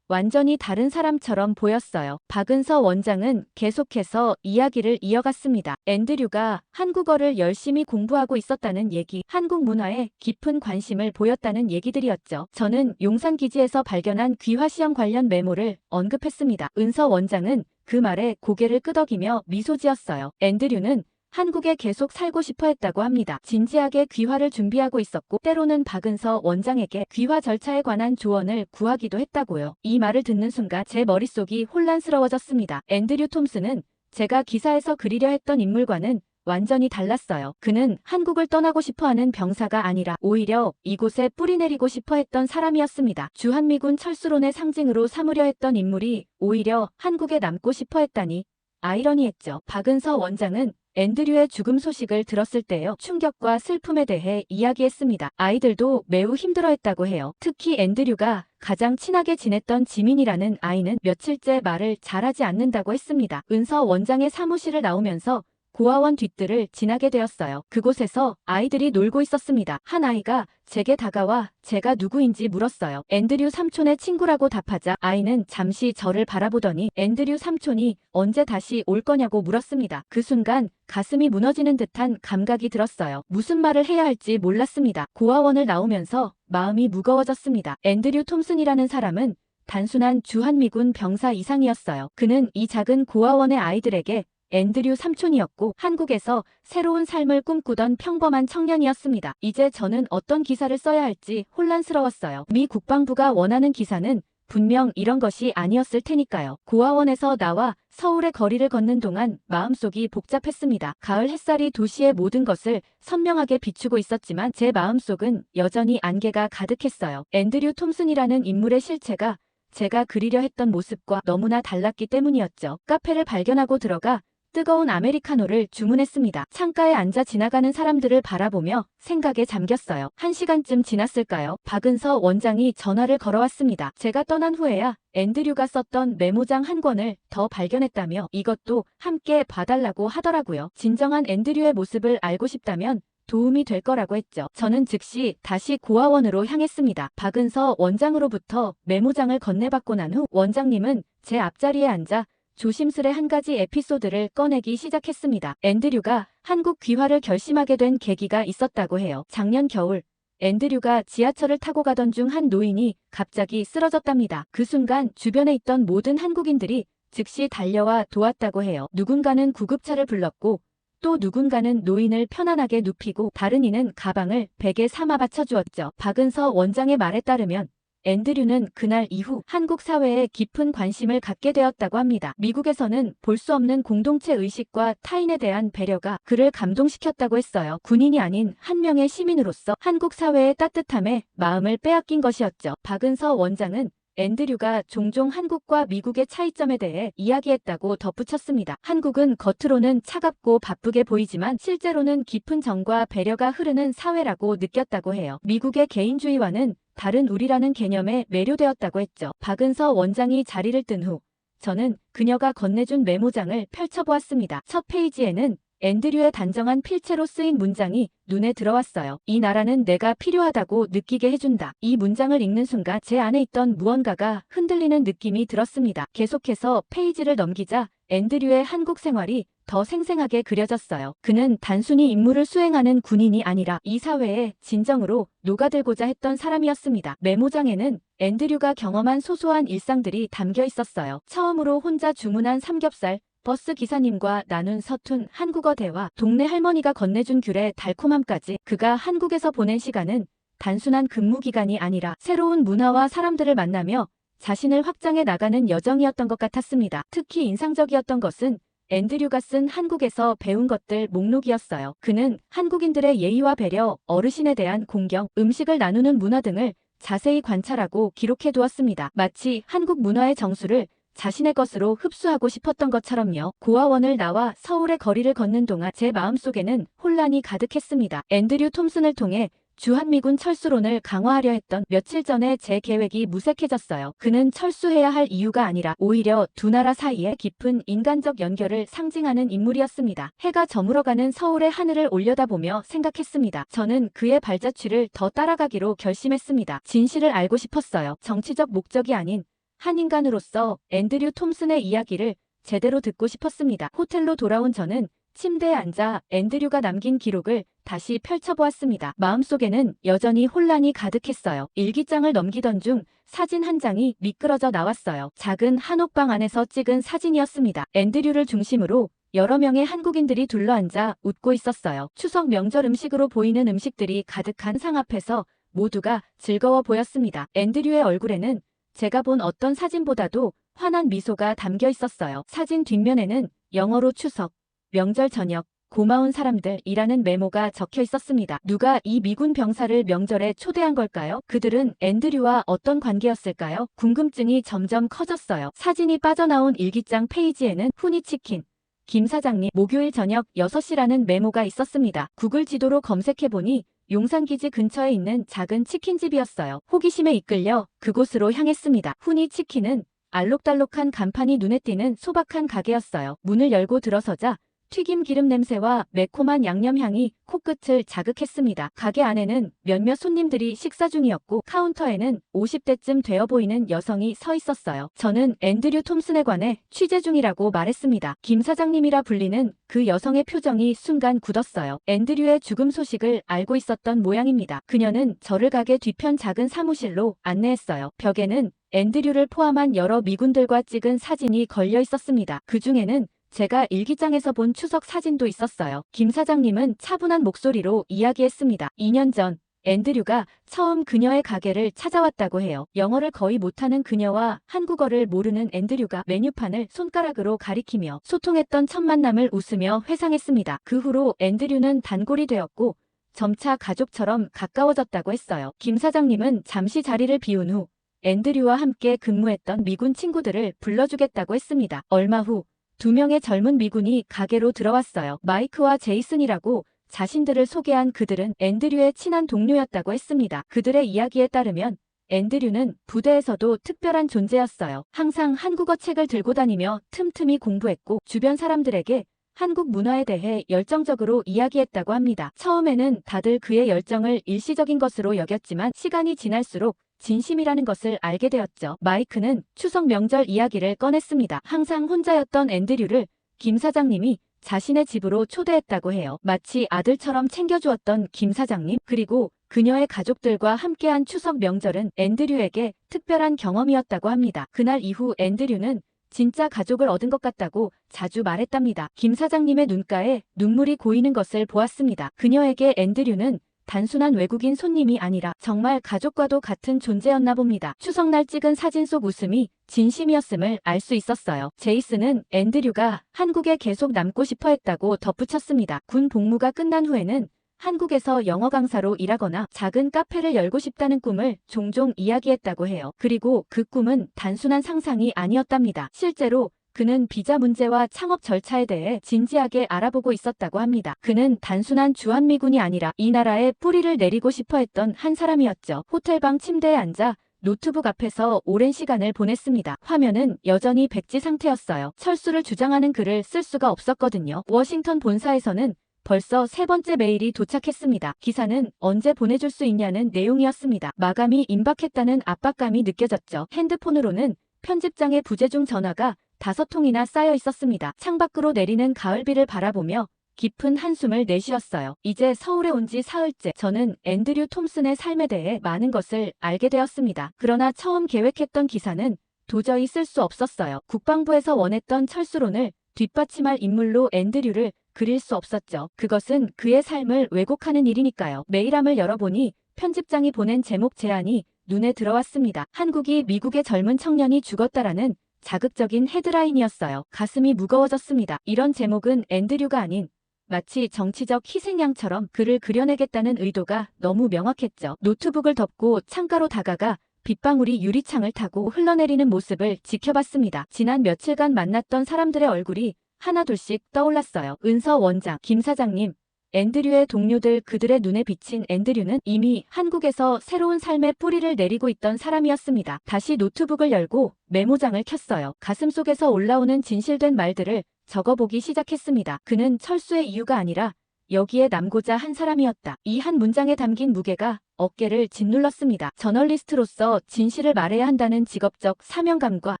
완전히 다른 사람처럼 보였어요. 박은서 원장은 계속해서 이야기를 이어갔습니다. 앤드류가 한국어를 열심히 공부하고 있었다는 얘기, 한국 문화에 깊은 관심을 보였다는 얘기들이었죠. 저는 용산기지에서 발견한 귀화시험 관련 메모를 언급했습니다. 은서 원장은 그 말에 고개를 끄덕이며 미소 지었어요. 앤드류는 한국에 계속 살고 싶어 했다고 합니다. 진지하게 귀화를 준비하고 있었고 때로는 박은서 원장에게 귀화 절차에 관한 조언을 구하기도 했다고요. 이 말을 듣는 순간 제 머릿속이 혼란스러워졌습니다. 앤드류 톰슨은 제가 기사에서 그리려 했던 인물과는 완전히 달랐어요. 그는 한국을 떠나고 싶어하는 병사가 아니라 오히려 이곳에 뿌리내리고 싶어 했던 사람이었습니다. 주한미군 철수론의 상징으로 삼으려 했던 인물이 오히려 한국에 남고 싶어 했다니 아이러니했죠. 박은서 원장은 앤드류의 죽음 소식을 들었을 때의 충격과 슬픔에 대해 이야기했습니다. 아이들도 매우 힘들어했다고 해요. 특히 앤드류가 가장 친하게 지냈던 지민이라는 아이는 며칠째 말을 잘하지 않는다고 했습니다. 은서 원장의 사무실을 나오면서 고아원 뒷뜰을 지나게 되었어요. 그곳에서 아이들이 놀고 있었습니다. 한 아이가 제게 다가와 제가 누구인지 물었어요. 앤드류 삼촌의 친구라고 답하자 아이는 잠시 저를 바라보더니 앤드류 삼촌이 언제 다시 올 거냐고 물었습니다. 그 순간 가슴이 무너지는 듯한 감각이 들었어요. 무슨 말을 해야 할지 몰랐습니다. 고아원을 나오면서 마음이 무거워졌습니다. 앤드류 톰슨이라는 사람은 단순한 주한미군 병사 이상이었어요. 그는 이 작은 고아원의 아이들에게 앤드류 삼촌이었고 한국에서 새로운 삶을 꿈꾸던 평범한 청년이었습니다. 이제 저는 어떤 기사를 써야 할지 혼란스러웠어요. 미 국방부가 원하는 기사는 분명 이런 것이 아니었을 테니까요. 고아원에서 나와 서울의 거리를 걷는 동안 마음속이 복잡했습니다. 가을 햇살이 도시의 모든 것을 선명하게 비추고 있었지만 제 마음속은 여전히 안개가 가득했어요. 앤드류 톰슨이라는 인물의 실체가 제가 그리려 했던 모습과 너무나 달랐기 때문이었죠. 카페를 발견하고 들어가 뜨거운 아메리카노를 주문했습니다. 창가에 앉아 지나가는 사람들을 바라보며 생각에 잠겼어요. 1시간쯤 지났을까요? 박은서 원장이 전화를 걸어왔습니다. 제가 떠난 후에야 앤드류가 썼던 메모장 한 권을 더 발견했다며 이것도 함께 봐달라고 하더라고요. 진정한 앤드류의 모습을 알고 싶다면 도움이 될 거라고 했죠. 저는 즉시 다시 고아원으로 향했습니다. 박은서 원장으로부터 메모장을 건네받고 난 후 원장님은 제 앞자리에 앉아 조심스레 한 가지 에피소드를 꺼내기 시작했습니다. 앤드류가 한국 귀화를 결심하게 된 계기가 있었다고 해요. 작년 겨울 앤드류가 지하철을 타고 가던 중 한 노인이 갑자기 쓰러졌답니다. 그 순간 주변에 있던 모든 한국인들이 즉시 달려와 도왔다고 해요. 누군가는 구급차를 불렀고 또 누군가는 노인을 편안하게 눕히고 다른 이는 가방을 베개 삼아 받쳐주었죠. 박은서 원장의 말에 따르면 앤드류는 그날 이후 한국 사회에 깊은 관심을 갖게 되었다고 합니다. 미국에서는 볼 수 없는 공동체 의식과 타인에 대한 배려가 그를 감동시켰다고 했어요. 군인이 아닌 한 명의 시민으로서 한국 사회의 따뜻함에 마음을 빼앗긴 것이었죠. 박은서 원장은 앤드류가 종종 한국과 미국의 차이점에 대해 이야기했다고 덧붙였습니다. 한국은 겉으로는 차갑고 바쁘게 보이지만 실제로는 깊은 정과 배려가 흐르는 사회라고 느꼈다고 해요. 미국의 개인주의와는 다른 우리라는 개념에 매료되었다고 했죠. 박은서 원장이 자리를 뜬 후 저는 그녀가 건네준 메모장을 펼쳐보았습니다. 첫 페이지에는 앤드류의 단정한 필체로 쓰인 문장이 눈에 들어왔어요. 이 나라는 내가 필요하다고 느끼게 해준다. 이 문장을 읽는 순간 제 안에 있던 무언가가 흔들리는 느낌이 들었습니다. 계속해서 페이지를 넘기자 앤드류의 한국 생활이 더 생생하게 그려졌어요. 그는 단순히 임무를 수행하는 군인이 아니라 이 사회에 진정으로 녹아들고자 했던 사람이었습니다. 메모장에는 앤드류가 경험한 소소한 일상들이 담겨 있었어요. 처음으로 혼자 주문한 삼겹살, 버스 기사님과 나눈 서툰 한국어 대화, 동네 할머니가 건네준 귤의 달콤함까지 그가 한국에서 보낸 시간은 단순한 근무 기간이 아니라 새로운 문화와 사람들을 만나며 자신을 확장해 나가는 여정이었던 것 같았습니다. 특히 인상적이었던 것은 앤드류가 쓴 한국에서 배운 것들 목록이었어요. 그는 한국인들의 예의와 배려, 어르신에 대한 공경, 음식을 나누는 문화 등을 자세히 관찰하고 기록해 두었습니다. 마치 한국 문화의 정수를 자신의 것으로 흡수하고 싶었던 것처럼요. 고아원을 나와 서울의 거리를 걷는 동안 제 마음속에는 혼란이 가득했습니다. 앤드류 톰슨을 통해 주한미군 철수론을 강화하려 했던 며칠 전에 제 계획이 무색해졌어요. 그는 철수해야 할 이유가 아니라 오히려 두 나라 사이의 깊은 인간적 연결을 상징하는 인물이었습니다. 해가 저물어가는 서울의 하늘을 올려다보며 생각했습니다. 저는 그의 발자취를 더 따라가기로 결심했습니다. 진실을 알고 싶었어요. 정치적 목적이 아닌 한 인간으로서 앤드류 톰슨의 이야기를 제대로 듣고 싶었습니다. 호텔로 돌아온 저는 침대에 앉아 앤드류가 남긴 기록을 다시 펼쳐보았습니다. 마음속에는 여전히 혼란이 가득했어요. 일기장을 넘기던 중 사진 한 장이 미끄러져 나왔어요. 작은 한옥방 안에서 찍은 사진이었습니다. 앤드류를 중심으로 여러 명의 한국인들이 둘러앉아 웃고 있었어요. 추석 명절 음식으로 보이는 음식들이 가득한 상 앞에서 모두가 즐거워 보였습니다. 앤드류의 얼굴에는 제가 본 어떤 사진보다도 환한 미소가 담겨 있었어요. 사진 뒷면에는 영어로 추석, 명절 저녁, 고마운 사람들이라는 메모가 적혀 있었습니다. 누가 이 미군 병사를 명절에 초대한 걸까요? 그들은 앤드류와 어떤 관계였을까요? 궁금증이 점점 커졌어요. 사진이 빠져나온 일기장 페이지에는 후니치킨, 김 사장님, 목요일 저녁 6시라는 메모가 있었습니다. 구글 지도로 검색해보니 용산기지 근처에 있는 작은 치킨집이었어요. 호기심에 이끌려 그곳으로 향했습니다. 후니치킨은 알록달록한 간판이 눈에 띄는 소박한 가게였어요. 문을 열고 들어서자 튀김 기름 냄새와 매콤한 양념 향이 코끝을 자극했습니다. 가게 안에는 몇몇 손님들이 식사 중이었고 카운터에는 50대쯤 되어 보이는 여성이 서 있었어요. 저는 앤드류 톰슨에 관해 취재 중이라고 말했습니다. 김 사장님이라 불리는 그 여성의 표정이 순간 굳었어요. 앤드류의 죽음 소식을 알고 있었던 모양입니다. 그녀는 저를 가게 뒤편 작은 사무실로 안내했어요. 벽에는 앤드류를 포함한 여러 미군들과 찍은 사진이 걸려 있었습니다. 그 중에는 제가 일기장에서 본 추석 사진도 있었어요. 김 사장님은 차분한 목소리로 이야기했습니다. 2년 전 앤드류가 처음 그녀의 가게를 찾아왔다고 해요. 영어를 거의 못하는 그녀와 한국어를 모르는 앤드류가 메뉴판을 손가락으로 가리키며 소통했던 첫 만남을 웃으며 회상했습니다. 그 후로 앤드류는 단골이 되었고 점차 가족처럼 가까워졌다고 했어요. 김 사장님은 잠시 자리를 비운 후 앤드류와 함께 근무했던 미군 친구들을 불러주겠다고 했습니다. 얼마 후 2명의 젊은 미군이 가게로 들어왔어요. 마이크와 제이슨이라고 자신들을 소개한 그들은 앤드류의 친한 동료였다고 했습니다. 그들의 이야기에 따르면 앤드류는 부대에서도 특별한 존재였어요. 항상 한국어 책을 들고 다니며 틈틈이 공부했고 주변 사람들에게 한국 문화에 대해 열정적으로 이야기했다고 합니다. 처음에는 다들 그의 열정을 일시적인 것으로 여겼지만 시간이 지날수록 진심이라는 것을 알게 되었죠. 마이크는 추석 명절 이야기를 꺼냈습니다. 항상 혼자였던 앤드류를 김 사장님이 자신의 집으로 초대했다고 해요. 마치 아들처럼 챙겨주었던 김 사장님, 그리고 그녀의 가족들과 함께한 추석 명절은 앤드류에게 특별한 경험이었다고 합니다. 그날 이후 앤드류는 진짜 가족을 얻은 것 같다고 자주 말했답니다. 김 사장님의 눈가에 눈물이 고이는 것을 보았습니다. 그녀에게 앤드류는 단순한 외국인 손님이 아니라 정말 가족과도 같은 존재였나 봅니다. 추석날 찍은 사진 속 웃음이 진심이었음을 알 수 있었어요. 제이슨은 앤드류가 한국에 계속 남고 싶어 했다고 덧붙였습니다. 군 복무가 끝난 후에는 한국에서 영어 강사로 일하거나 작은 카페를 열고 싶다는 꿈을 종종 이야기했다고 해요. 그리고 그 꿈은 단순한 상상이 아니었답니다. 실제로 그는 비자 문제와 창업 절차에 대해 진지하게 알아보고 있었다고 합니다. 그는 단순한 주한미군이 아니라 이 나라에 뿌리를 내리고 싶어 했던 한 사람이었죠. 호텔방 침대에 앉아 노트북 앞에서 오랜 시간을 보냈습니다. 화면은 여전히 백지 상태였어요. 철수를 주장하는 글을 쓸 수가 없었거든요. 워싱턴 본사에서는 벌써 3번째 메일이 도착했습니다. 기사는 언제 보내줄 수 있냐는 내용이었습니다. 마감이 임박했다는 압박감이 느껴졌죠. 핸드폰으로는 편집장의 부재중 전화가 5통이나 쌓여 있었습니다. 창밖으로 내리는 가을비를 바라보며 깊은 한숨을 내쉬었어요. 이제 서울에 온 지 사흘째. 저는 앤드류 톰슨의 삶에 대해 많은 것을 알게 되었습니다. 그러나 처음 계획했던 기사는 도저히 쓸 수 없었어요. 국방부에서 원했던 철수론을 뒷받침할 인물로 앤드류를 그릴 수 없었죠. 그것은 그의 삶을 왜곡하는 일이니까요. 메일함을 열어보니 편집장이 보낸 제목 제안이 눈에 들어왔습니다. 한국이 미국의 젊은 청년이 죽었다라는 자극적인 헤드라인이었어요. 가슴이 무거워졌습니다. 이런 제목은 앤드류가 아닌 마치 정치적 희생양처럼 그를 그려내겠다는 의도가 너무 명확했죠. 노트북을 덮고 창가로 다가가 빗방울이 유리창을 타고 흘러내리는 모습을 지켜봤습니다. 지난 며칠간 만났던 사람들의 얼굴이 하나둘씩 떠올랐어요. 은서 원장, 김 사장님, 앤드류의 동료들, 그들의 눈에 비친 앤드류는 이미 한국에서 새로운 삶의 뿌리를 내리고 있던 사람이었습니다. 다시 노트북을 열고 메모장을 켰어요. 가슴속에서 올라오는 진실된 말들을 적어보기 시작했습니다. 그는 철수의 이유가 아니라 여기에 남고자 한 사람이었다. 이 한 문장에 담긴 무게가 어깨를 짓눌렀습니다. 저널리스트로서 진실을 말해야 한다는 직업적 사명감과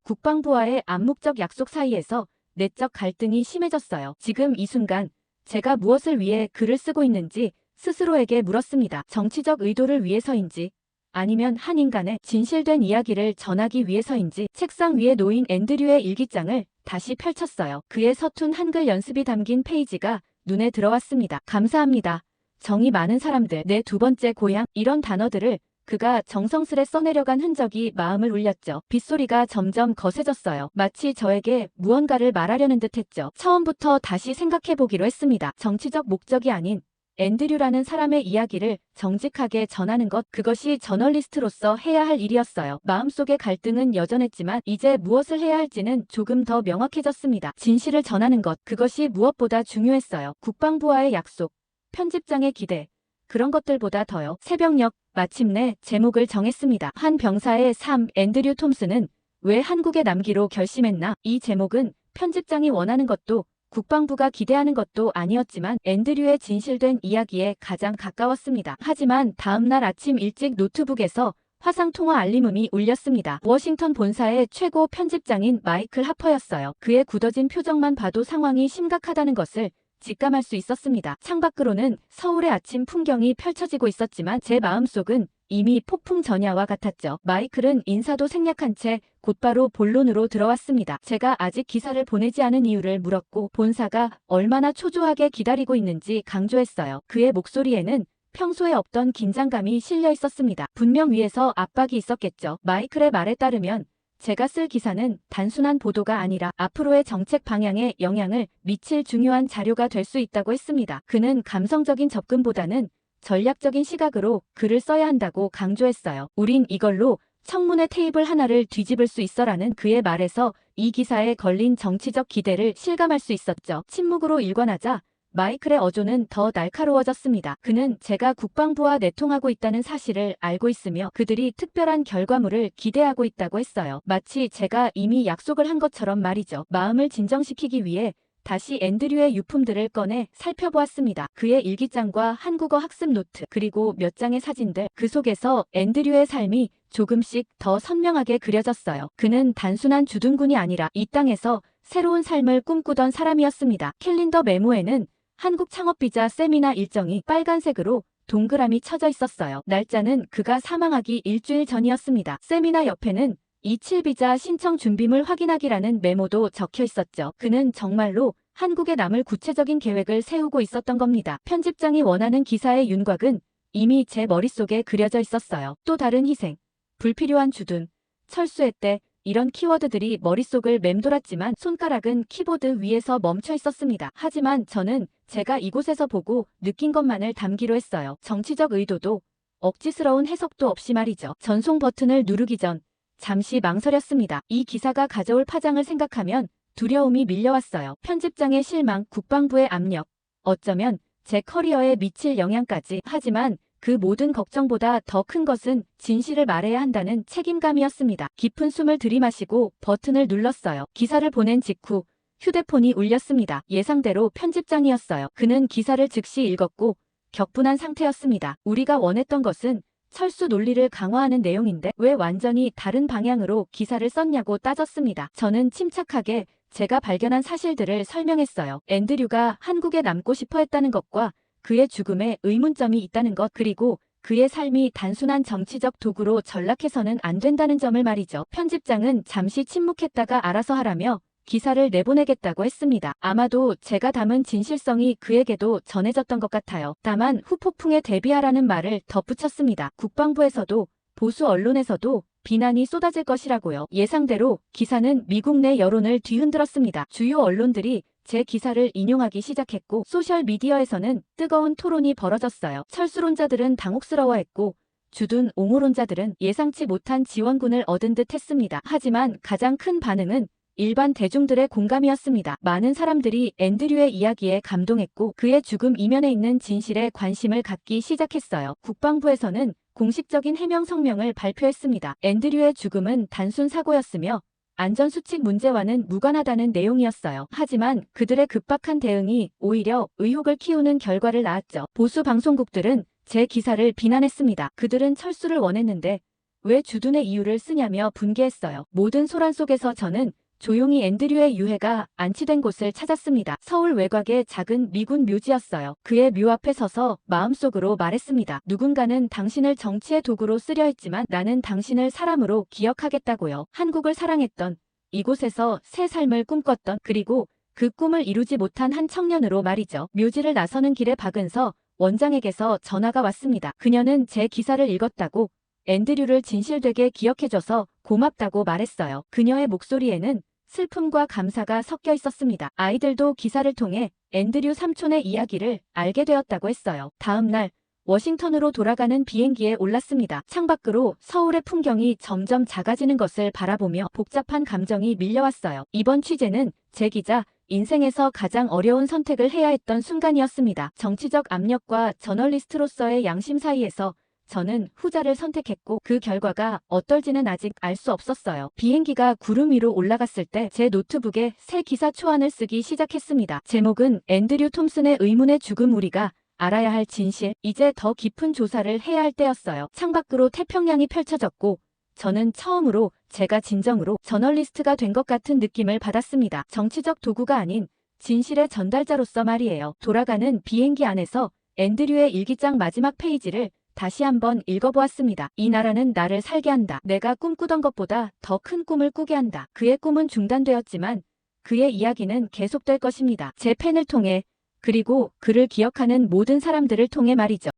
국방부와의 암묵적 약속 사이에서 내적 갈등이 심해졌어요. 지금 이 순간 제가 무엇을 위해 글을 쓰고 있는지 스스로에게 물었습니다. 정치적 의도를 위해서인지 아니면 한 인간의 진실된 이야기를 전하기 위해서인지. 책상 위에 놓인 앤드류의 일기장을 다시 펼쳤어요. 그의 서툰 한글 연습이 담긴 페이지가 눈에 들어왔습니다. 감사합니다. 정이 많은 사람들, 내 2번째 고향, 이런 단어들을 그가 정성스레 써내려간 흔적이 마음을 울렸죠. 빗소리가 점점 거세졌어요. 마치 저에게 무언가를 말하려는 듯 했죠. 처음부터 다시 생각해보기로 했습니다. 정치적 목적이 아닌 앤드류라는 사람의 이야기를 정직하게 전하는 것, 그것이 저널리스트로서 해야 할 일이었어요. 마음속의 갈등은 여전했지만 이제 무엇을 해야 할지는 조금 더 명확해졌습니다. 진실을 전하는 것, 그것이 무엇보다 중요했어요. 국방부와의 약속, 편집장의 기대, 그런 것들보다 더요. 새벽녘, 마침내 제목을 정했습니다. 한 병사의 삶. 앤드류 톰슨은 왜 한국에 남기로 결심했나? 이 제목은 편집장이 원하는 것도 국방부가 기대하는 것도 아니었지만 앤드류의 진실된 이야기에 가장 가까웠습니다. 하지만 다음날 아침 일찍 노트북에서 화상통화 알림음이 울렸습니다. 워싱턴 본사의 최고 편집장인 마이클 하퍼였어요. 그의 굳어진 표정만 봐도 상황이 심각하다는 것을 직감할 수 있었습니다. 창밖으로는 서울의 아침 풍경이 펼쳐지고 있었지만 제 마음속은 이미 폭풍 전야와 같았죠. 마이클은 인사도 생략한 채 곧바로 본론으로 들어왔습니다. 제가 아직 기사를 보내지 않은 이유를 물었고 본사가 얼마나 초조하게 기다리고 있는지 강조했어요. 그의 목소리에는 평소에 없던 긴장감이 실려 있었습니다. 분명 위에서 압박이 있었겠죠. 마이클의 말에 따르면 제가 쓸 기사는 단순한 보도가 아니라 앞으로의 정책 방향에 영향을 미칠 중요한 자료가 될 수 있다고 했습니다. 그는 감성적인 접근보다는 전략적인 시각으로 글을 써야 한다고 강조했어요. 우린 이걸로 청문회 테이블 하나를 뒤집을 수 있어라는 그의 말에서 이 기사에 걸린 정치적 기대를 실감할 수 있었죠. 침묵으로 일관하자 마이클의 어조는 더 날카로워졌습니다. 그는 제가 국방부와 내통하고 있다는 사실을 알고 있으며 그들이 특별한 결과물을 기대하고 있다고 했어요. 마치 제가 이미 약속을 한 것처럼 말이죠. 마음을 진정시키기 위해 다시 앤드류의 유품들을 꺼내 살펴보았습니다. 그의 일기장과 한국어 학습 노트, 그리고 몇 장의 사진들, 그 속에서 앤드류의 삶이 조금씩 더 선명하게 그려졌어요. 그는 단순한 주둔군이 아니라 이 땅에서 새로운 삶을 꿈꾸던 사람이었습니다. 캘린더 메모에는 한국 창업비자 세미나 일정이 빨간색으로 동그라미 쳐져 있었어요. 날짜는 그가 사망하기 일주일 전이었습니다. 세미나 옆에는 27비자 신청 준비물 확인하기라는 메모도 적혀 있었죠. 그는 정말로 한국에 남을 구체적인 계획을 세우고 있었던 겁니다. 편집장이 원하는 기사의 윤곽은 이미 제 머릿속에 그려져 있었어요. 또 다른 희생, 불필요한 주둔, 철수했대, 이런 키워드들이 머릿속을 맴돌았지만 손가락은 키보드 위에서 멈춰 있었습니다. 하지만 저는 제가 이곳에서 보고 느낀 것만을 담기로 했어요. 정치적 의도도 억지스러운 해석도 없이 말이죠. 전송 버튼을 누르기 전 잠시 망설였습니다. 이 기사가 가져올 파장을 생각하면 두려움이 밀려왔어요. 편집장의 실망, 국방부의 압력, 어쩌면 제 커리어에 미칠 영향까지. 하지만 그 모든 걱정보다 더 큰 것은 진실을 말해야 한다는 책임감이었습니다. 깊은 숨을 들이마시고 버튼을 눌렀어요. 기사를 보낸 직후 휴대폰이 울렸습니다. 예상대로 편집장이었어요. 그는 기사를 즉시 읽었고 격분한 상태였습니다. 우리가 원했던 것은 철수 논리를 강화하는 내용인데 왜 완전히 다른 방향으로 기사를 썼냐고 따졌습니다. 저는 침착하게 제가 발견한 사실들을 설명했어요. 앤드류가 한국에 남고 싶어 했다는 것과 그의 죽음에 의문점이 있다는 것, 그리고 그의 삶이 단순한 정치적 도구로 전락해서는 안 된다는 점을 말이죠. 편집장은 잠시 침묵했다가 알아서 하라며 기사를 내보내겠다고 했습니다. 아마도 제가 담은 진실성이 그에게도 전해졌던 것 같아요. 다만 후폭풍에 대비하라는 말을 덧붙였습니다. 국방부에서도 보수 언론에서도 비난이 쏟아질 것이라고요. 예상대로 기사는 미국 내 여론을 뒤흔들었습니다. 주요 언론들이 제 기사를 인용하기 시작했고 소셜미디어에서는 뜨거운 토론이 벌어졌어요. 철수론자들은 당혹스러워했고 주둔 옹호론자들은 예상치 못한 지원군을 얻은 듯 했습니다. 하지만 가장 큰 반응은 일반 대중들의 공감이었습니다. 많은 사람들이 앤드류의 이야기에 감동했고 그의 죽음 이면에 있는 진실에 관심을 갖기 시작했어요. 국방부에서는 공식적인 해명 성명을 발표했습니다. 앤드류의 죽음은 단순 사고였으며 안전수칙 문제와는 무관하다는 내용이었어요. 하지만 그들의 급박한 대응이 오히려 의혹을 키우는 결과를 낳았죠. 보수 방송국들은 제 기사를 비난했습니다. 그들은 철수를 원했는데 왜 주둔의 이유를 쓰냐며 분개했어요. 모든 소란 속에서 저는 조용히 앤드류의 유해가 안치된 곳을 찾았습니다. 서울 외곽의 작은 미군 묘지였어요. 그의 묘 앞에 서서 마음속으로 말했습니다. 누군가는 당신을 정치의 도구로 쓰려 했지만 나는 당신을 사람으로 기억하겠다고요. 한국을 사랑했던, 이곳에서 새 삶을 꿈꿨던, 그리고 그 꿈을 이루지 못한 한 청년으로 말이죠. 묘지를 나서는 길에 박은서 원장에게서 전화가 왔습니다. 그녀는 제 기사를 읽었다고 앤드류를 진실되게 기억해줘서 고맙다고 말했어요. 그녀의 목소리에는 슬픔과 감사가 섞여 있었습니다. 아이들도 기사를 통해 앤드류 삼촌의 이야기를 알게 되었다고 했어요. 다음 날 워싱턴으로 돌아가는 비행기에 올랐습니다. 창밖으로 서울의 풍경이 점점 작아지는 것을 바라보며 복잡한 감정이 밀려왔어요. 이번 취재는 제 기자 인생에서 가장 어려운 선택을 해야 했던 순간이었습니다. 정치적 압력과 저널리스트로서의 양심 사이에서 저는 후자를 선택했고 그 결과가 어떨지는 아직 알 수 없었어요. 비행기가 구름 위로 올라갔을 때 제 노트북에 새 기사 초안을 쓰기 시작했습니다. 제목은 앤드류 톰슨의 의문의 죽음, 우리가 알아야 할 진실. 이제 더 깊은 조사를 해야 할 때였어요. 창밖으로 태평양이 펼쳐졌고 저는 처음으로 제가 진정으로 저널리스트가 된 것 같은 느낌을 받았습니다. 정치적 도구가 아닌 진실의 전달자로서 말이에요. 돌아가는 비행기 안에서 앤드류의 일기장 마지막 페이지를 다시 한번 읽어보았습니다. 이 나라는 나를 살게 한다. 내가 꿈꾸던 것보다 더 큰 꿈을 꾸게 한다. 그의 꿈은 중단되었지만 그의 이야기는 계속될 것입니다. 제 펜을 통해, 그리고 그를 기억하는 모든 사람들을 통해 말이죠.